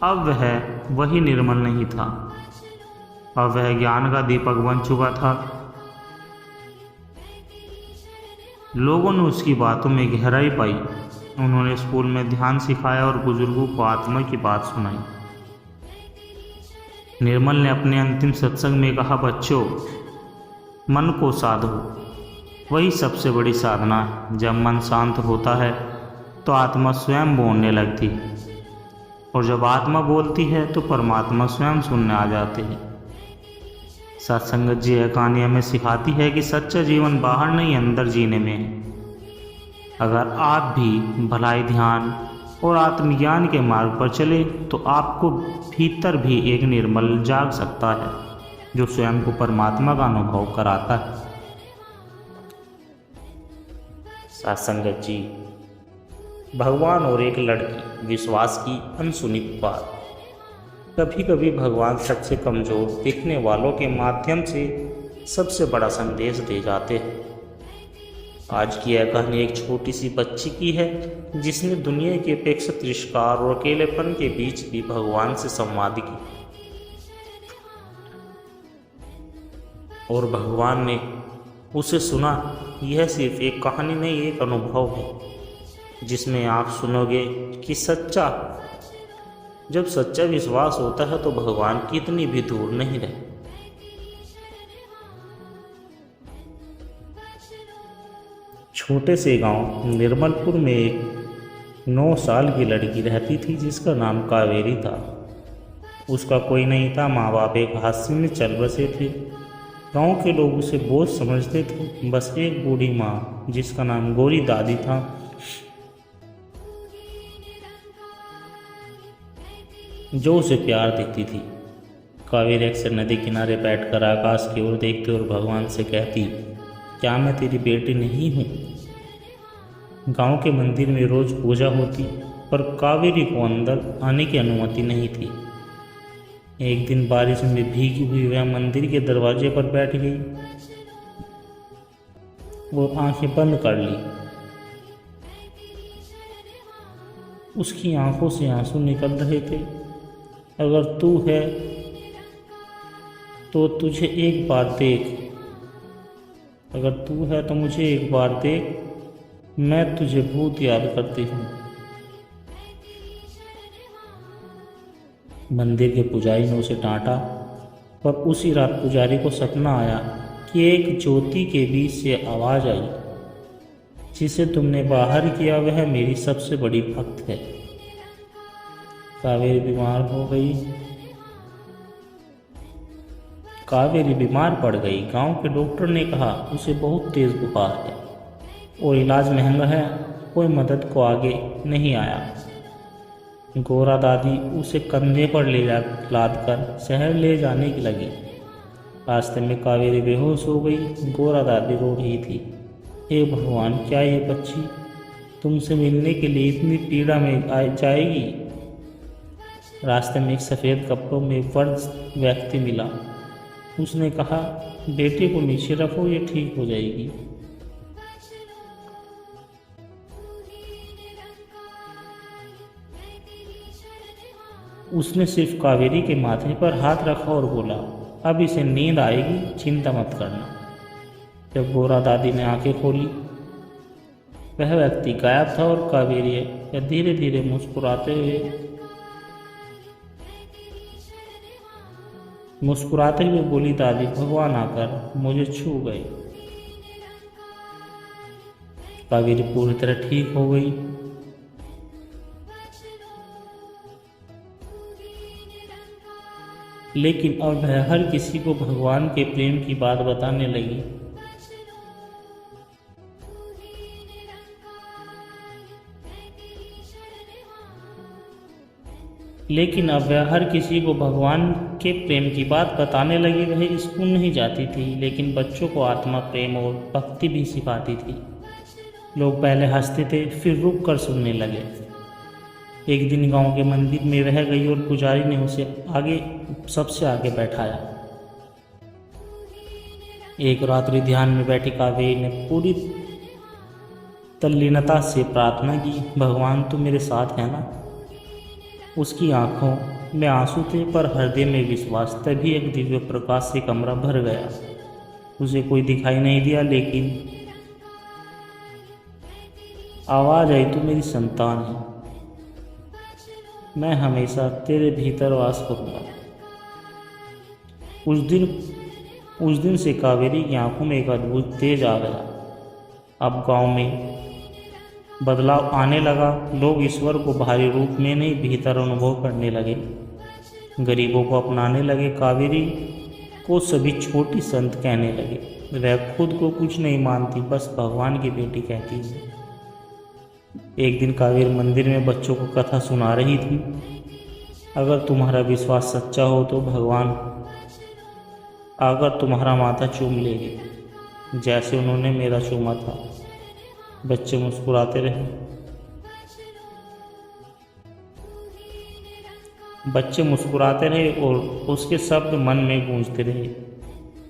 Speaker 5: अब वह वही निर्मल नहीं था। अब वह ज्ञान का दीपक बन चुका था। लोगों ने उसकी बातों में गहराई पाई। उन्होंने स्कूल में ध्यान सिखाया और बुजुर्गों को आत्मा की बात सुनाई। निर्मल ने अपने अंतिम सत्संग में कहा, बच्चों, मन को साधो, वही सबसे बड़ी साधना है। जब मन शांत होता है तो आत्मा स्वयं बोलने लगती है, और जब आत्मा बोलती है तो परमात्मा स्वयं सुनने आ जाते हैं। सत्संगत जी, यह कहानी हमें सिखाती है कि सच्चा जीवन बाहर नहीं, अंदर जीने में है। अगर आप भी भलाई, ध्यान और आत्मज्ञान के मार्ग पर चले तो आपको भीतर भी एक निर्मल जाग सकता है, जो स्वयं को परमात्मा का अनुभव कराता है। सत्संगत जी, भगवान और एक लड़की, विश्वास की अनसुनी बात। कभी कभी भगवान सबसे कमज़ोर दिखने वालों के माध्यम से सबसे बड़ा संदेश दे जाते हैं। आज की यह कहानी एक छोटी सी बच्ची की है जिसने दुनिया की अपेक्षा तिरस्कार और अकेलेपन के बीच भी भगवान से संवाद की और भगवान ने उसे सुना। यह सिर्फ एक कहानी नहीं, एक अनुभव है जिसमें आप सुनोगे कि जब सच्चा विश्वास होता है तो भगवान कितनी भी दूर नहीं रहे। छोटे से गांव निर्मलपुर में एक 9 साल की लड़की रहती थी जिसका नाम कावेरी था। उसका कोई नहीं था, माँ बाप एक हादसे में चल बसे थे। गांव के लोग उसे बोझ समझते थे। बस एक बूढ़ी माँ जिसका नाम गौरी दादी था जो उसे प्यार देती थी। कावेरी अक्सर नदी किनारे बैठकर आकाश की ओर देखती और भगवान से कहती, क्या मैं तेरी बेटी नहीं हूँ? गांव के मंदिर में रोज पूजा होती पर कावेरी को अंदर आने की अनुमति नहीं थी। एक दिन बारिश में भीगी हुई वह मंदिर के दरवाजे पर बैठ गई। वो आंखें बंद कर ली। उसकी आंखों से आंसू निकल रहे थे। अगर तू है तो तुझे एक बार देख, अगर तू है तो मुझे एक बार देख, मैं तुझे बहुत याद करती हूँ। मंदिर के पुजारी ने उसे डांटा पर उसी रात पुजारी को सपना आया कि एक ज्योति के बीच से आवाज आई, जिसे तुमने बाहर किया वह मेरी सबसे बड़ी भक्त है। कावेरी बीमार पड़ गई। गांव के डॉक्टर ने कहा उसे बहुत तेज बुखार है और इलाज महंगा है। कोई मदद को आगे नहीं आया। गौरा दादी उसे कंधे पर लाद कर शहर ले जाने की लगी। रास्ते में कावेरी बेहोश हो गई। गौरा दादी रो रही थी, हे भगवान, क्या ये बच्ची तुमसे मिलने के लिए इतनी पीड़ा में जाएगी? रास्ते में एक सफ़ेद कपड़ों में वृद्ध व्यक्ति मिला। उसने कहा, बेटे को नीचे रखो, ये ठीक हो जाएगी। उसने सिर्फ कावेरी के माथे पर हाथ रखा और बोला, अब इसे नींद आएगी, चिंता मत करना। जब गौरा दादी ने आंखें खोली वह व्यक्ति गायब था और कावेरी धीरे धीरे मुस्कुराते हुए बोली, दादी, भगवान आकर मुझे छू गए। कावेरी पूरी तरह ठीक हो गई। लेकिन अब वह हर किसी को भगवान के प्रेम की बात बताने लगी। वह स्कूल नहीं जाती थी, लेकिन बच्चों को आत्मा प्रेम और भक्ति भी सिखाती थी। लोग पहले हंसते थे, फिर रुक कर सुनने लगे। एक दिन गांव के मंदिर में रह गई और पुजारी ने उसे सबसे आगे बैठाया। एक रात्रि ध्यान में बैठी कावेरी ने पूरी तल्लीनता से प्रार्थना की, भगवान तू मेरे साथ है ना? उसकी आंखों में आंसू थे पर हृदय में विश्वास। तभी एक दिव्य प्रकाश से कमरा भर गया। उसे कोई दिखाई नहीं दिया, लेकिन आवाज आई, तू मेरी संतान है, मैं हमेशा तेरे भीतर वास करूंगा। उस दिन से कावेरी की आंखों में एक अद्भुत तेज आ गया। अब गांव में बदलाव आने लगा। लोग ईश्वर को बाहरी रूप में नहीं, भीतर अनुभव करने लगे। गरीबों को अपनाने लगे। कावेरी को सभी छोटी संत कहने लगे। वह खुद को कुछ नहीं मानती, बस भगवान की बेटी कहती है। एक दिन कावेरी मंदिर में बच्चों को कथा सुना रही थी। अगर तुम्हारा विश्वास सच्चा हो तो भगवान आकर तुम्हारा माथा चूम लेंगे, जैसे उन्होंने मेरा चूमा था। बच्चे मुस्कुराते रहे। और उसके शब्द मन में गूंजते रहे।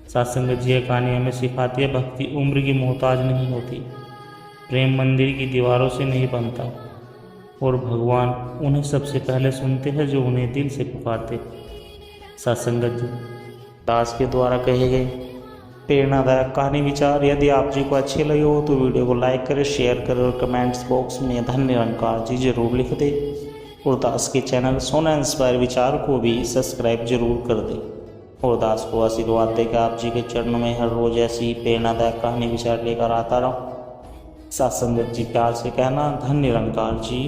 Speaker 5: सत्संग जी कहानी हमें सिखाती है, भक्ति उम्र की मोहताज नहीं होती। प्रेम मंदिर की दीवारों से नहीं बनता और भगवान उन्हें सबसे पहले सुनते हैं जो उन्हें दिल से पुकारते। सत्संगत जी, दास के द्वारा कहे गए प्रेरणादायक कहानी विचार यदि आप जी को अच्छे लगे हो तो वीडियो को लाइक करें, शेयर करें और कमेंट्स बॉक्स में धन्य निरंकार जी जरूर लिख दे और दास के चैनल सोना इंस्पायर विचार को भी सब्सक्राइब जरूर कर दे और दास को आशीर्वाद दे कि आप जी के चरणों में हर रोज ऐसी प्रेरणादायक कहानी विचार लेकर आता रहो। सत्संगत जी प्यार से कहना धन्य निरंकार जी।